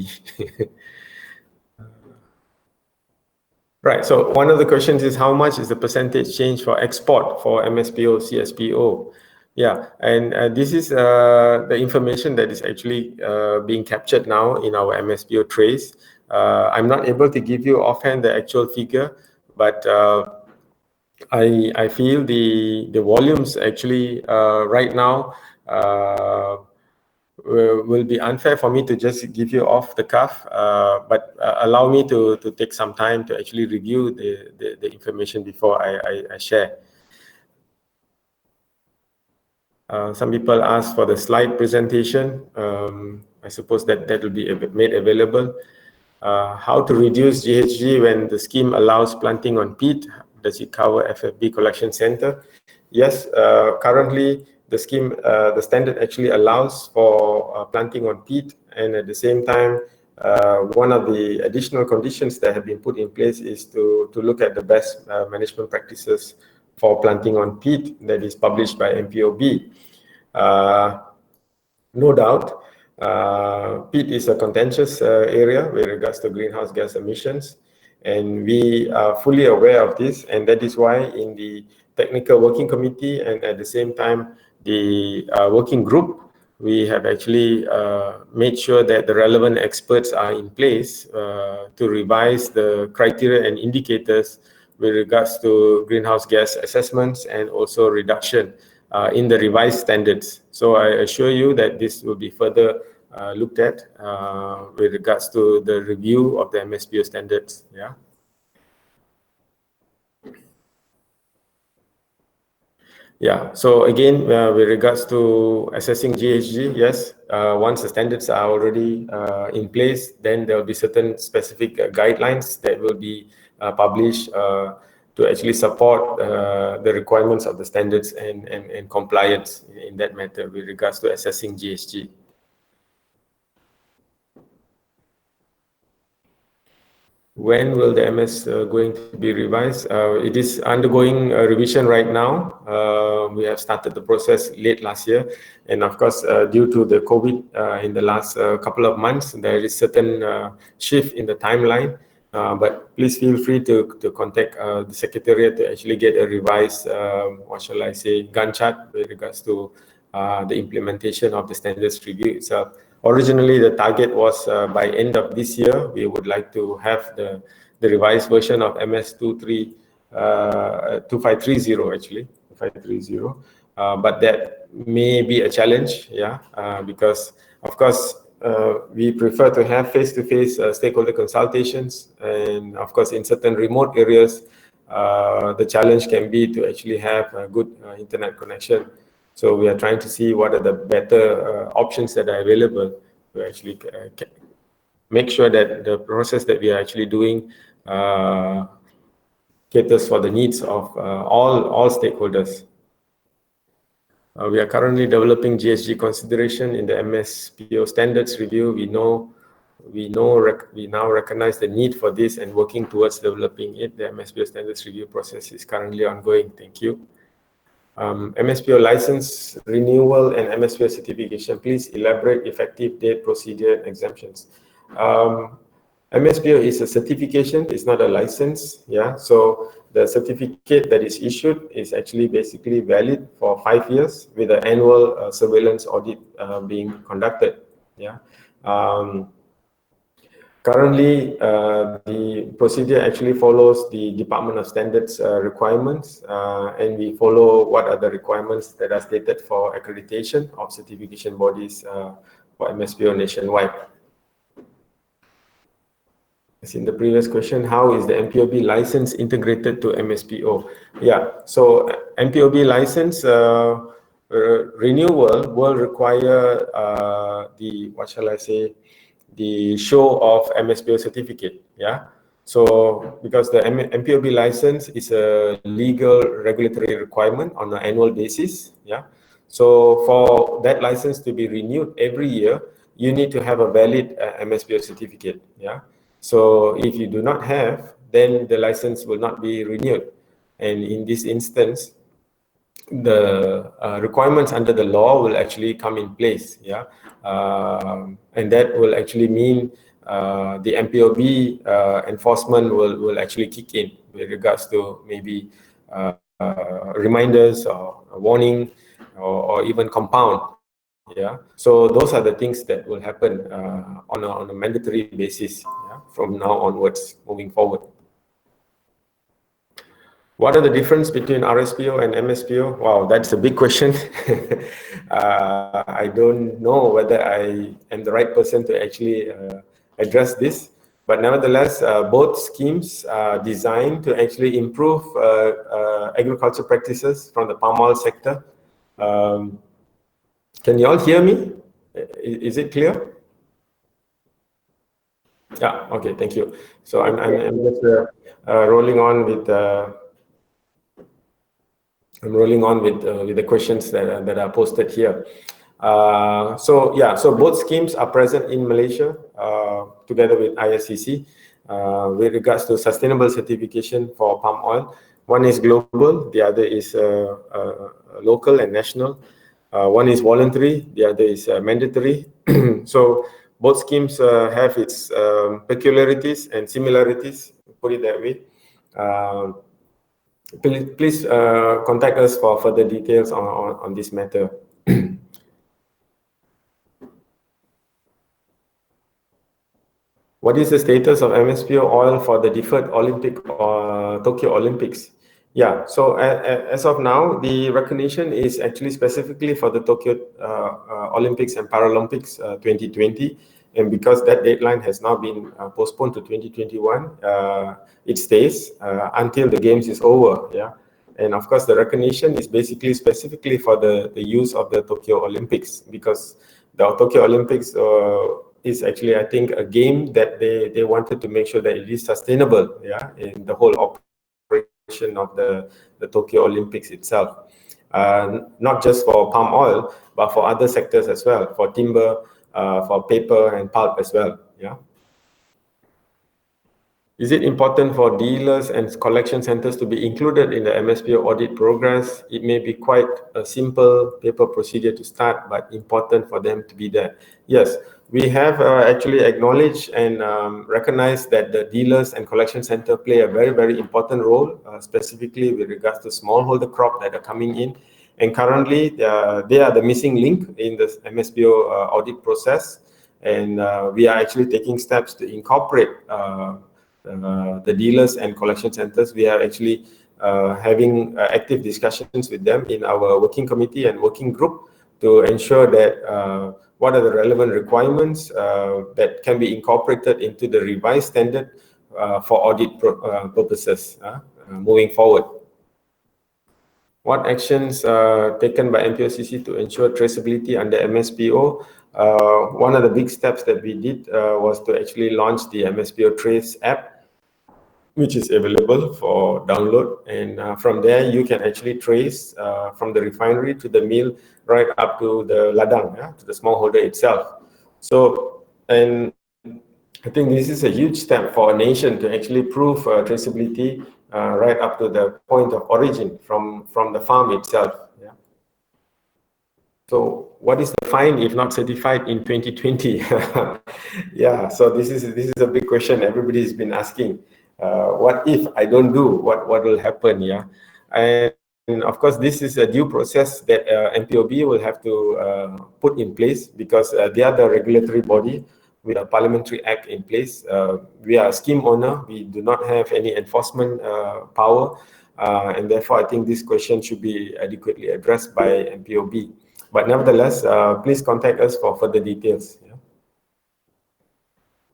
Right, so one of the questions is how much is the percentage change for export for MSPO, CSPO? Yeah, and this is the information that is actually being captured now in our MSPO trace. I'm not able to give you offhand the actual figure, but I feel the volumes actually right now will be unfair for me to just give you off the cuff, but allow me to take some time to actually review the information before I share. Some people ask for the slide presentation. I suppose that will be made available. How to reduce GHG when the scheme allows planting on peat? Does it cover FFB collection center? Yes, currently the scheme, the standard actually allows for planting on peat, and at the same time, one of the additional conditions that have been put in place is to look at the best management practices for planting on peat that is published by MPOB. No doubt, peat is a contentious area with regards to greenhouse gas emissions, and we are fully aware of this, and that is why in the technical working committee and at the same time the working group, we have actually made sure that the relevant experts are in place to revise the criteria and indicators with regards to greenhouse gas assessments and also reduction in the revised standards. So I assure you that this will be further looked at with regards to the review of the MSPO standards. Yeah. Yeah, so again, with regards to assessing GHG, yes, once the standards are already in place, then there will be certain specific guidelines that will be published to actually support the requirements of the standards and compliance in that matter with regards to assessing GHG. When will the MS going to be revised? It is undergoing a revision right now. We have started the process late last year. And of course, due to the COVID in the last couple of months, there is certain shift in the timeline. But please feel free to contact the Secretariat to actually get a revised, what shall I say, Gantt chart with regards to the implementation of the standards review itself. Originally, the target was by end of this year, we would like to have the revised version of MS 2530 actually, 2530. But that may be a challenge, yeah, because of course, we prefer to have face-to-face stakeholder consultations, and of course, in certain remote areas, the challenge can be to actually have a good internet connection. So we are trying to see what are the better options that are available to actually make sure that the process that we are actually doing caters for the needs of all stakeholders. We are currently developing GHG consideration in the MSPO standards review. We now recognize the need for this and working towards developing it. The MSPO standards review process is currently ongoing. Thank you. MSPO license renewal and Msbl certification. Please elaborate effective date, procedure, and exemptions. MSPO is a certification, it's not a license. Yeah, so the certificate that is issued is actually basically valid for 5 years with an annual surveillance audit being conducted. Yeah. Currently, the procedure actually follows the Department of Standards requirements, and we follow what are the requirements that are stated for accreditation of certification bodies for MSPO nationwide. As in the previous question, how is the MPOB license integrated to MSPO? Yeah, so MPOB license renewal will require the, what shall I say, the show of MSPO certificate. Yeah, so because the MPOB license is a legal regulatory requirement on an annual basis. Yeah, so for that license to be renewed every year, you need to have a valid MSPO certificate. Yeah, so if you do not have, then the license will not be renewed. And in this instance, the requirements under the law will actually come in place. Yeah, and that will actually mean the MPOB enforcement will actually kick in with regards to maybe reminders or warning or even compound. Yeah, so those are the things that will happen on a mandatory basis, yeah, from now onwards, moving forward. What are the difference between Rspo and MSPO? Wow, that's a big question. I don't know whether I am the right person to actually address this, but nevertheless, both schemes are designed to actually improve agriculture practices from the palm oil sector. Can you all hear me? Is it clear? Yeah, okay, thank you. So I'm just rolling on with the questions that are posted here. So yeah, so both schemes are present in Malaysia together with ISCC with regards to sustainable certification for palm oil. One is global, the other is local and national. One is voluntary, the other is mandatory. So both schemes have its peculiarities and similarities, put it that way. Please contact us for further details on this matter. What is the status of MSPO oil for the deferred Olympic or Tokyo Olympics? Yeah, so as of now, the recognition is actually specifically for the Tokyo Olympics and Paralympics 2020. And because that deadline has now been postponed to 2021, it stays until the games is over. Yeah, and of course, the recognition is basically specifically for the use of the Tokyo Olympics, because the Tokyo Olympics is actually, I think, a game that they wanted to make sure that it is sustainable. Yeah, in the whole operation of the Tokyo Olympics itself, not just for palm oil, but for other sectors as well, for timber, for paper and pulp as well. Yeah. Is it important for dealers and collection centers to be included in the MSPO audit progress? It may be quite a simple paper procedure to start, but important for them to be there. Yes, we have actually acknowledged and recognized that the dealers and collection center play a very, very important role, specifically with regards to smallholder crop that are coming in. And currently, they are the missing link in the MSPO audit process. And we are actually taking steps to incorporate the dealers and collection centers. We are actually having active discussions with them in our working committee and working group to ensure that what are the relevant requirements that can be incorporated into the revised standard for audit purposes moving forward. What actions taken by Mplcc to ensure traceability under MSPO? One of the big steps that we did was to actually launch the MSPO Trace app, which is available for download. And from there, you can actually trace from the refinery to the mill, right up to the ladang, to the smallholder itself. So, and I think this is a huge step for a nation to actually prove traceability right up to the point of origin from the farm itself. Yeah. So what is the fine if not certified in 2020? Yeah, so this is a big question everybody's been asking. What if I don't do? What will happen? Yeah, and of course this is a due process that MPOB will have to put in place, because they are the regulatory body with a parliamentary act in place. We are a scheme owner. We do not have any enforcement power, and therefore I think this question should be adequately addressed by MPOB. But nevertheless, please contact us for further details. Yeah.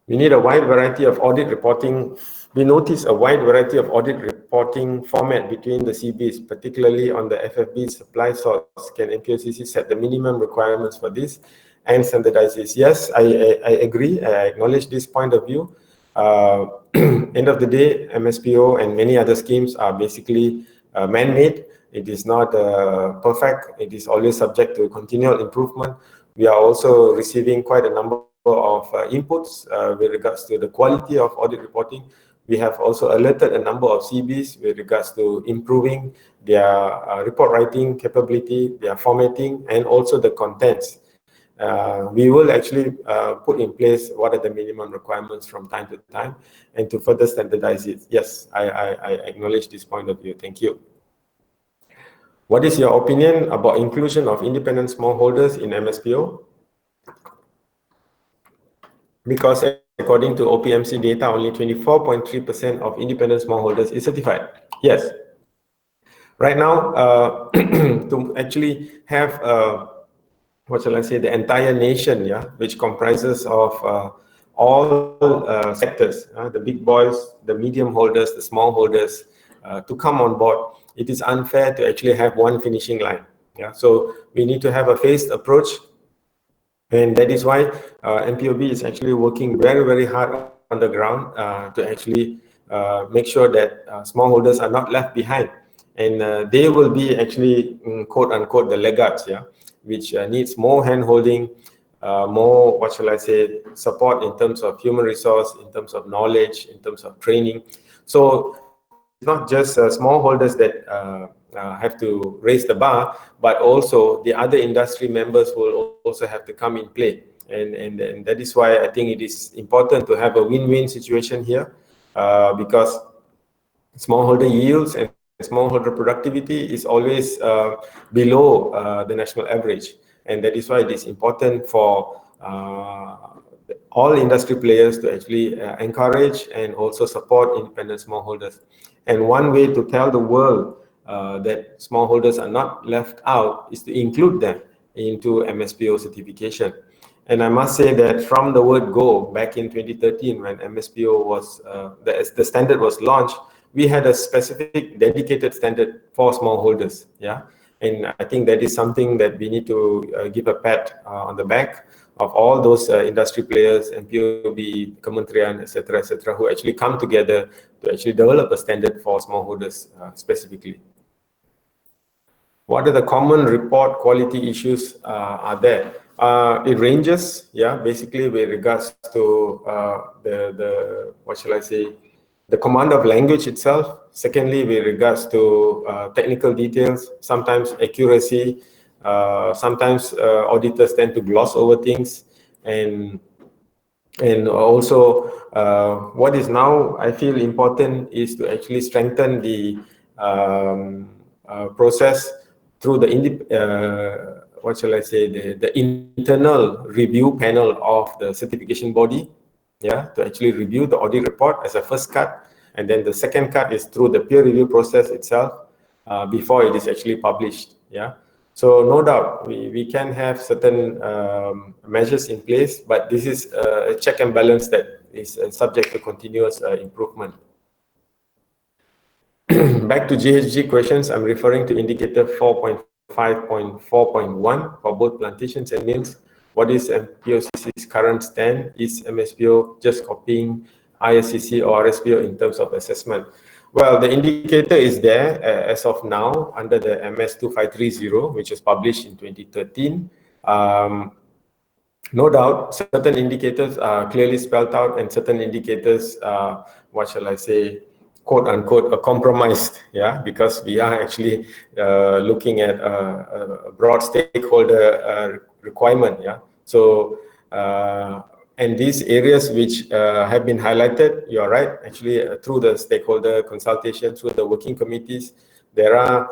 We need a wide variety of audit reporting. We notice a wide variety of audit reporting format between the CBs, particularly on the FFB supply source. Can MPOCC set the minimum requirements for this and standardize this? Yes, I agree. I acknowledge this point of view. End of the day, MSPO and many other schemes are basically man-made. It is not perfect. It is always subject to continual improvement. We are also receiving quite a number of inputs with regards to the quality of audit reporting. We have also alerted a number of CBs with regards to improving their report writing capability, their formatting, and also the contents. We will actually put in place what are the minimum requirements from time to time and to further standardize it. Yes, I acknowledge this point of view. Thank you. What is your opinion about inclusion of independent smallholders in MSPO? Because according to OPMC data, only 24.3% of independent smallholders is certified. Yes. Right now, to actually have, what shall I say, the entire nation, yeah, which comprises of all sectors, the big boys, the medium holders, the small holders, to come on board, it is unfair to actually have one finishing line. Yeah, so we need to have a phased approach. And that is why MPOB is actually working very, very hard on the ground to actually make sure that smallholders are not left behind. And they will be actually, quote unquote, the laggards, yeah, which needs more hand-holding, more, what shall I say, support in terms of human resource, in terms of knowledge, in terms of training. So it's not just smallholders that have to raise the bar, but also the other industry members will also have to come in play. And that is why I think it is important to have a win-win situation here, because smallholder yields and smallholder productivity is always below the national average. And that is why it is important for all industry players to actually encourage and also support independent smallholders. And one way to tell the world that smallholders are not left out is to include them into MSPO certification. And I must say that from the word go, back in 2013, when MSPO was, the standard was launched, we had a specific dedicated standard for smallholders. Yeah. And I think that is something that we need to give a pat on the back of all those industry players, MPOB, Kementerian, etc., who actually come together to actually develop a standard for smallholders specifically. What are the common report quality issues are there? It ranges, yeah, basically with regards to the what shall I say, the command of language itself. Secondly, with regards to technical details, sometimes accuracy, sometimes auditors tend to gloss over things, and also what is now I feel important is to actually strengthen the process through the what shall I say, the internal review panel of the certification body, yeah, to actually review the audit report as a first cut, and then the second cut is through the peer review process itself before it is actually published. Yeah, so no doubt we can have certain measures in place, but this is a check and balance that is subject to continuous improvement. Back to GHG questions, I'm referring to indicator 4.5.4.1 for both plantations and mills. What is MPOCC's current stand? Is MSPO just copying ISCC or Rspo in terms of assessment? Well, the indicator is there as of now under the MS 2530, which was published in 2013. No doubt, certain indicators are clearly spelled out, and certain indicators are, what shall I say, quote unquote compromised, yeah, because we are actually looking at a broad stakeholder requirement, yeah. So and these areas which have been highlighted, you are right, actually through the stakeholder consultation, through the working committees, there are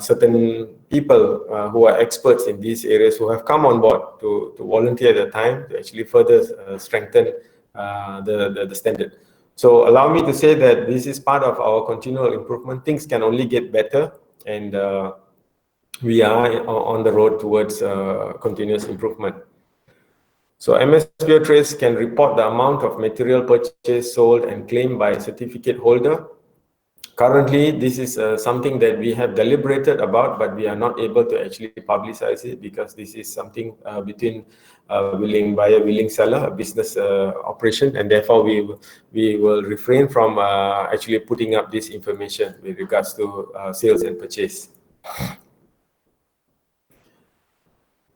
certain people who are experts in these areas who have come on board to volunteer their time to actually further strengthen the standard. So allow me to say that this is part of our continual improvement. Things can only get better, and we are on the road towards continuous improvement. So Msbo Trace can report the amount of material purchased, sold, and claimed by certificate holder. Currently, this is something that we have deliberated about, but we are not able to actually publicize it because this is something between willing buyer, willing seller, a business operation, and therefore we will refrain from actually putting up this information with regards to sales and purchase.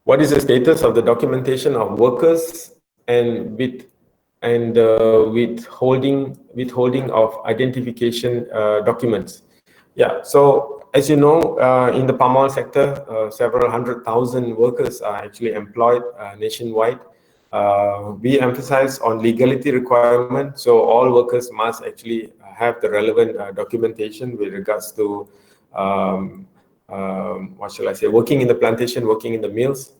What is the status of the documentation of workers and withholding of identification documents? Yeah, so as you know, in the palm oil sector, several 100,000 workers are actually employed nationwide. We emphasize on legality requirement, so all workers must actually have the relevant documentation with regards to what shall I say, working in the plantation, working in the mills.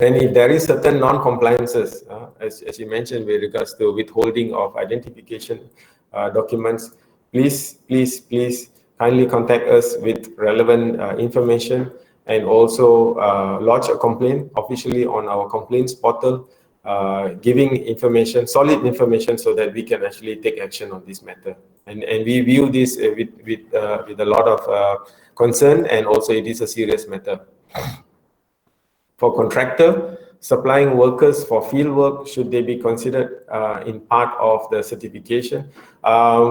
And if there is certain non-compliances, as you mentioned, with regards to withholding of identification documents, please kindly contact us with relevant information, and also lodge a complaint officially on our complaints portal, giving information, solid information, so that we can actually take action on this matter. And we view this with a lot of concern, and also it is a serious matter. For contractor, supplying workers for field work, should they be considered in part of the certification?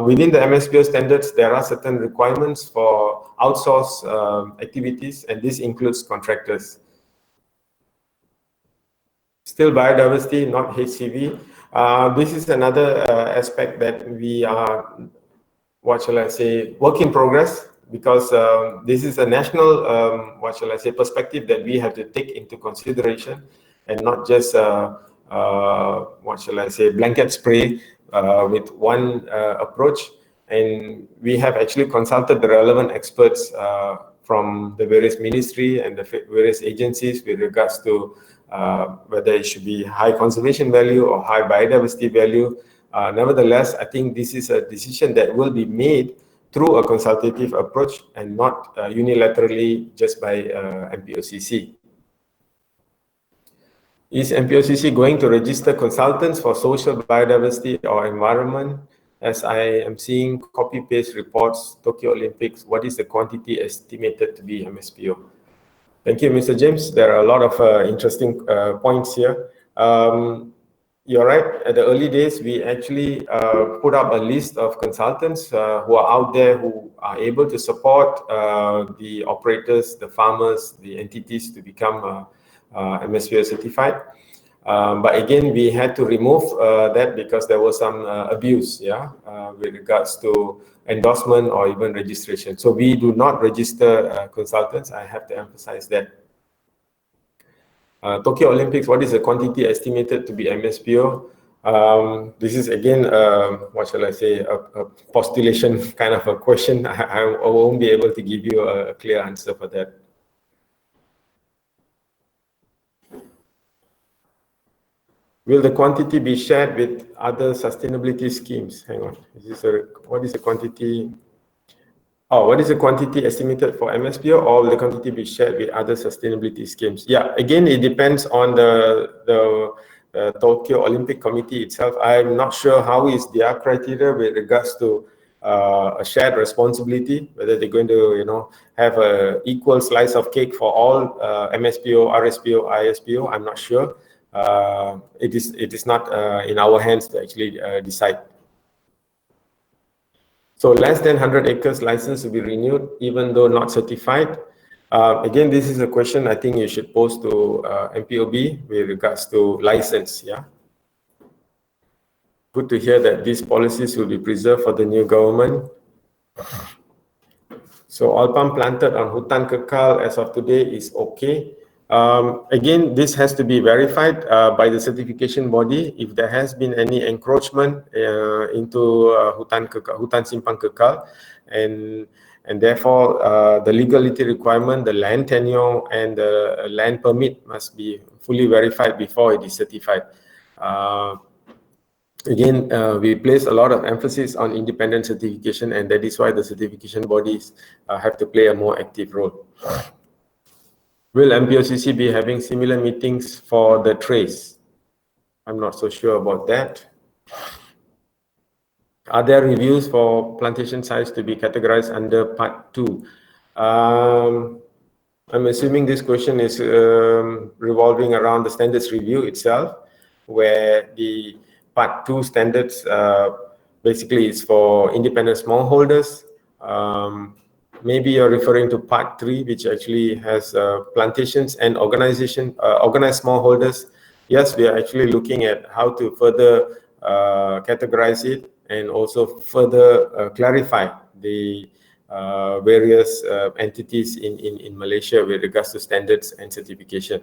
Within the Msbo standards, there are certain requirements for outsourced activities, and this includes contractors. Still biodiversity, not HCV. This is another aspect that we are, what shall I say, work in progress, because this is a national, what shall I say, perspective that we have to take into consideration, and not just, what shall I say, blanket spray with one approach. And we have actually consulted the relevant experts from the various ministry and the various agencies with regards to whether it should be high conservation value or high biodiversity value. Nevertheless, I think this is a decision that will be made through a consultative approach, and not unilaterally just by MPOCC. Is MPOCC going to register consultants for social biodiversity or environment? As I am seeing copy-paste reports, Tokyo Olympics, what is the quantity estimated to be MSPO? Thank you, Mr. James. There are a lot of interesting points here. You're right. At the early days, we actually put up a list of consultants who are out there, who are able to support the operators, the farmers, the entities to become Msbl certified. But again, we had to remove that because there was some abuse, yeah, with regards to endorsement or even registration. So we do not register consultants. I have to emphasize that. Tokyo Olympics, what is the quantity estimated to be MSPO? This is again, what shall I say, a postulation kind of a question. I won't be able to give you a clear answer for that. Will the quantity be shared with other sustainability schemes? Hang on. What is the quantity? Oh, what is the quantity estimated for MSPO, or will the quantity be shared with other sustainability schemes? Yeah, again, it depends on the Tokyo Olympic Committee itself. I'm not sure how is their criteria with regards to a shared responsibility, whether they're going to, have an equal slice of cake for all MSPO, Rspo, ISPO. I'm not sure. It is not in our hands to actually decide. So less than 100 acres license will be renewed even though not certified. Again, this is a question I think you should pose to MPOB with regards to license. Yeah. Good to hear that these policies will be preserved for the new government. So all palm planted on hutan kekal as of today is okay. Again, this has to be verified by the certification body if there has been any encroachment into hutan simpang kekal, and therefore the legality requirement, the land tenure, and the land permit must be fully verified before it is certified. Again, we place a lot of emphasis on independent certification, and that is why the certification bodies have to play a more active role. Will MPOCC be having similar meetings for the trace? I'm not so sure about that. Are there reviews for plantation size to be categorized under Part 2? I'm assuming this question is revolving around the standards review itself, where the Part 2 standards basically is for independent smallholders. Maybe you're referring to Part 3, which actually has plantations and organized smallholders. Yes, we are actually looking at how to further categorize it and also further clarify the various entities in Malaysia with regards to standards and certification.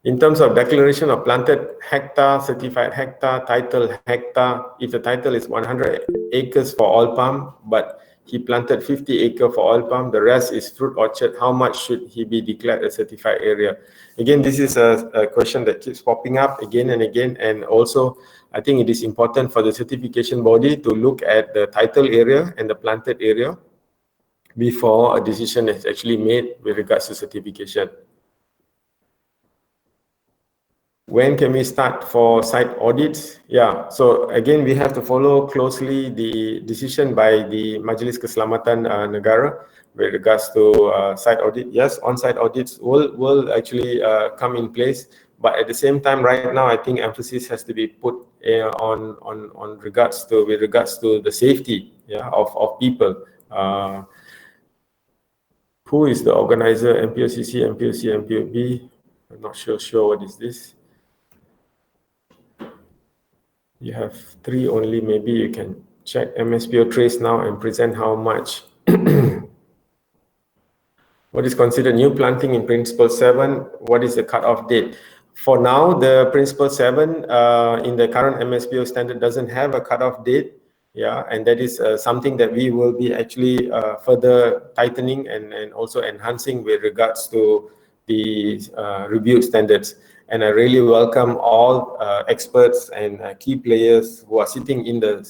In terms of declaration of planted hectare, certified hectare, title hectare, if the title is 100 acres for oil palm, but he planted 50 acres for oil palm, the rest is fruit orchard, how much should he be declared a certified area? Again, this is a question that keeps popping up again and again, and also I think it is important for the certification body to look at the title area and the planted area before a decision is actually made with regards to certification. When can we start for site audits? Yeah, so again, we have to follow closely the decision by the Majlis Keselamatan Negara with regards to site audit. Yes, on-site audits will actually come in place, but at the same time, right now, I think emphasis has to be put with regards to the safety, yeah, of people. Who is the organizer? MPOCC, MPOC, MPOB? I'm not sure what is this. You have 3 only. Maybe you can check MSPO trace now and present how much. What is considered new planting in Principle 7? What is the cutoff date? For now, the Principle 7 in the current MSPO standard doesn't have a cutoff date. Yeah, and that is something that we will be actually further tightening and also enhancing with regards to the review standards. And I really welcome all experts and key players who are sitting in the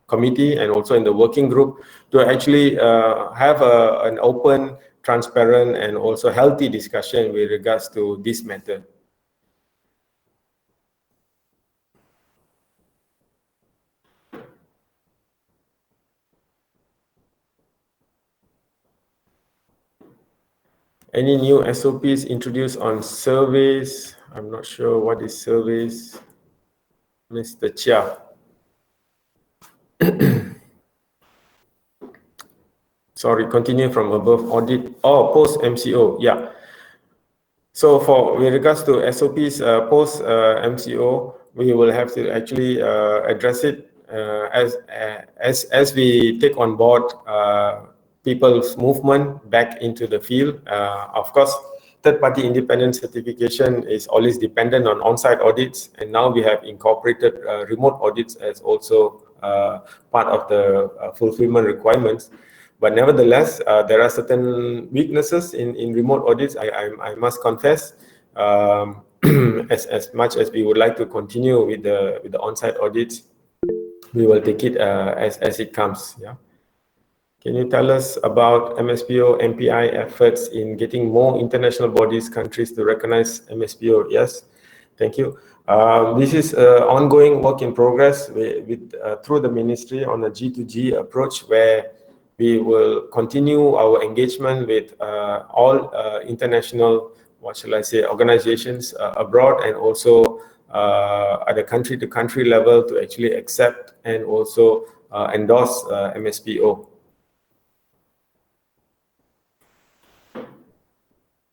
committee and also in the working group to actually have an open, transparent, and also healthy discussion with regards to this matter. Any new SOPs introduced on surveys? I'm not sure what is surveys. Mr. Chia. Sorry, continue from above. Audit or post MCO. Yeah. So with regards to SOPs post MCO, we will have to actually address it as we take on board people's movement back into the field. Of course, third-party independent certification is always dependent on on-site audits, and now we have incorporated remote audits as also part of the fulfillment requirements. But nevertheless, there are certain weaknesses in remote audits. I must confess, as much as we would like to continue with the on-site audits, we will take it as it comes. Yeah. Can you tell us about MSPO MPI efforts in getting more international bodies, countries to recognize MSPO? Yes, thank you. This is ongoing work in progress through the ministry on a G2G approach, where we will continue our engagement with all international, what shall I say, organizations abroad, and also at a country-to-country level to actually accept and also endorse MSPO.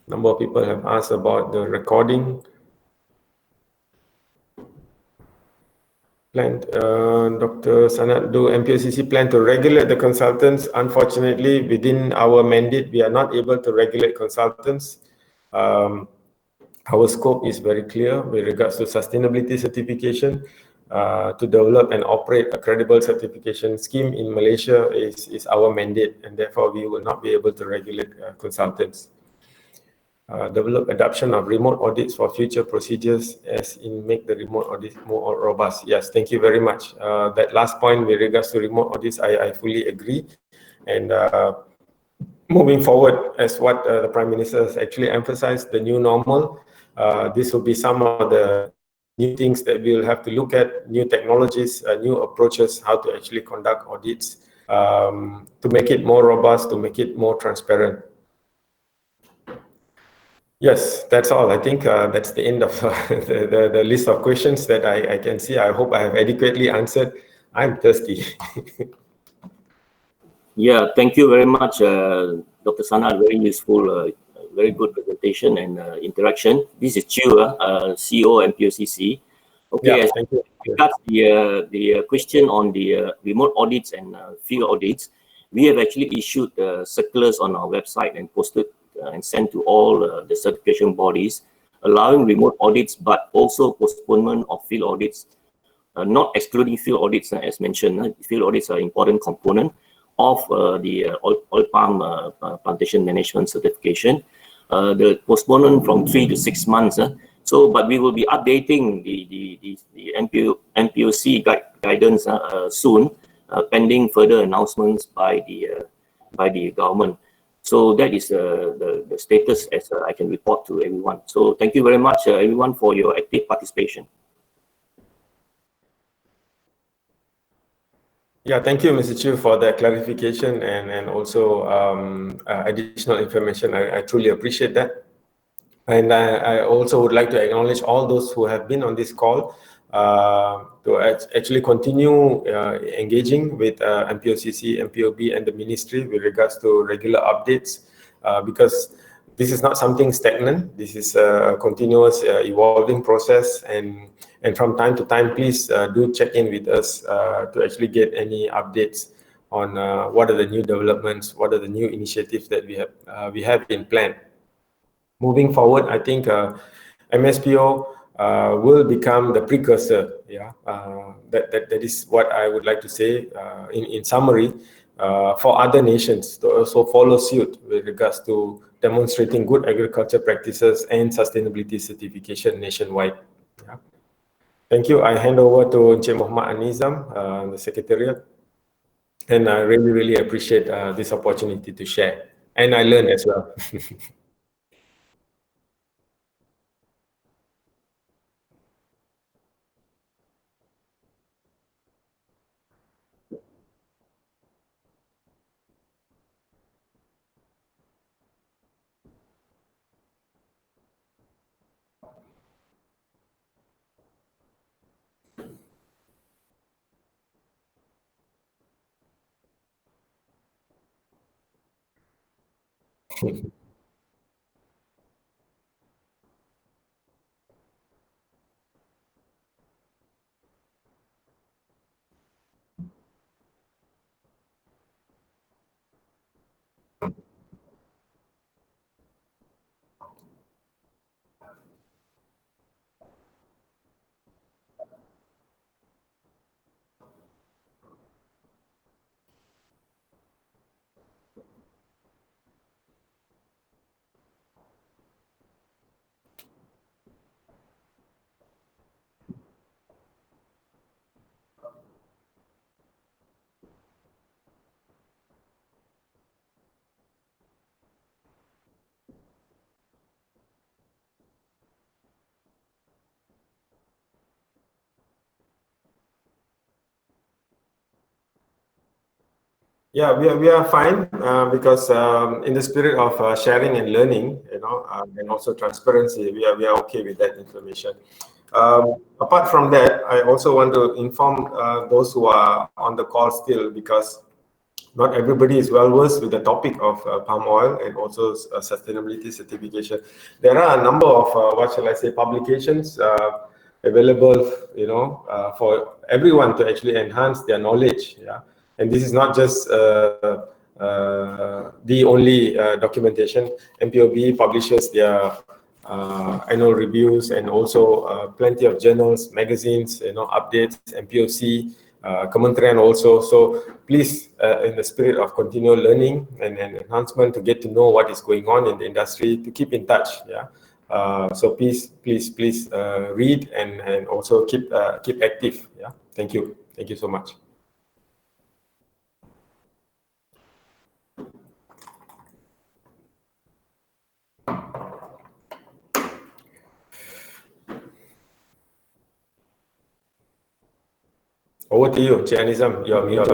Number of people have asked about the recording. Dr. Sanat, do MPOCC plan to regulate the consultants? Unfortunately, within our mandate, we are not able to regulate consultants. Our scope is very clear with regards to sustainability certification. To develop and operate a credible certification scheme in Malaysia is our mandate, and therefore we will not be able to regulate consultants. Develop adoption of remote audits for future procedures as in make the remote audits more robust. Yes, thank you very much. That last point with regards to remote audits, I fully agree. And moving forward, as what the Prime Minister has actually emphasized, the new normal, this will be some of the new things that we will have to look at, new technologies, new approaches, how to actually conduct audits to make it more robust, to make it more transparent. Yes, that's all. I think that's the end of the list of questions that I can see. I hope I have adequately answered. I'm thirsty. Yeah, thank you very much, Dr. Sanat. Very useful, very good presentation and interaction. This is Chiu, CEO MPOCC. Okay, Yeah, as thank you. regards the question on the remote audits and field audits, we have actually issued circulars on our website and posted and sent to all the certification bodies, allowing remote audits, but also postponement of field audits, not excluding field audits as mentioned. Field audits are an important component of the oil palm plantation management certification. The postponement from 3 to 6 months. But we will be updating the MPOC guidance soon, pending further announcements by the government. So that is the status as I can report to everyone. So thank you very much, everyone, for your active participation. Yeah, thank you, Mr. Chiu, for that clarification and also additional information. I truly appreciate that. And I also would like to acknowledge all those who have been on this call to actually continue engaging with MPOCC, MPOB, and the ministry with regards to regular updates, because this is not something stagnant. This is a continuous evolving process, and from time to time, please do check in with us to actually get any updates on what are the new developments, what are the new initiatives that we have in plan. Moving forward, I think MSPO will become the precursor. Yeah, that is what I would like to say in summary for other nations to also follow suit with regards to demonstrating good agriculture practices and sustainability certification nationwide. Yeah. Thank you. I hand over to Encik Muhammad Anizam, the Secretariat, and I really appreciate this opportunity to share, and I learned as well. Yeah, we are fine because in the spirit of sharing and learning, and also transparency, we are okay with that information. Apart from that, I also want to inform those who are on the call still, because not everybody is well versed with the topic of palm oil and also sustainability certification. There are a number of what shall I say, publications available, you know, for everyone to actually enhance their knowledge. Yeah, and this is not just the only documentation. MPOB publishes their annual reviews and also plenty of journals, magazines, you know, updates, MPOCC, Kementerian also. So please, in the spirit of continual learning and enhancement, to get to know what is going on in the industry, to keep in touch. Yeah. So please read and also keep active. Yeah. Thank you. Thank you so much. Over to you, Cik Anizam. You're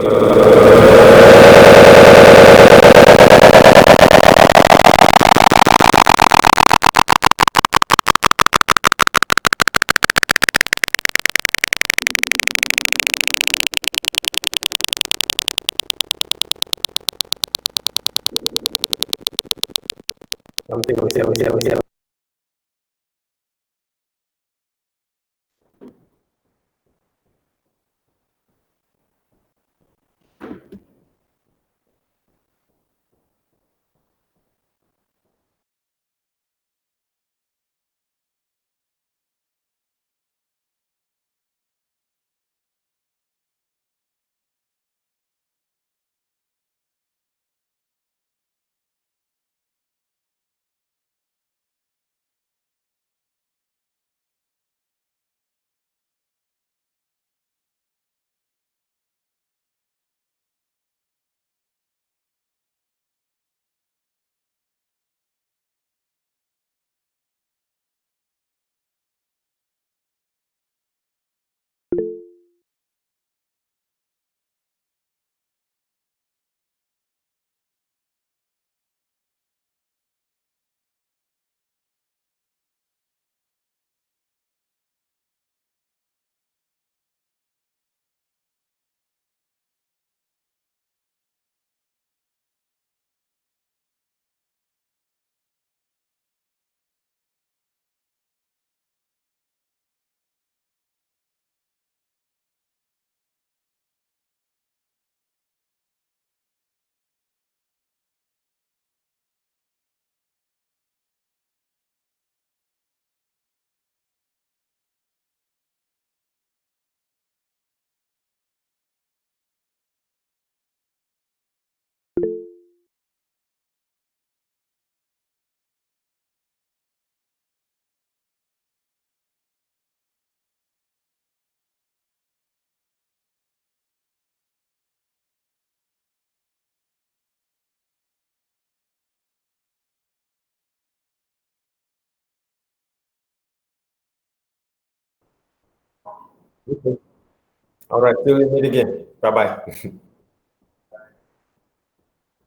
something. Okay. All right. Till we meet again. Bye bye.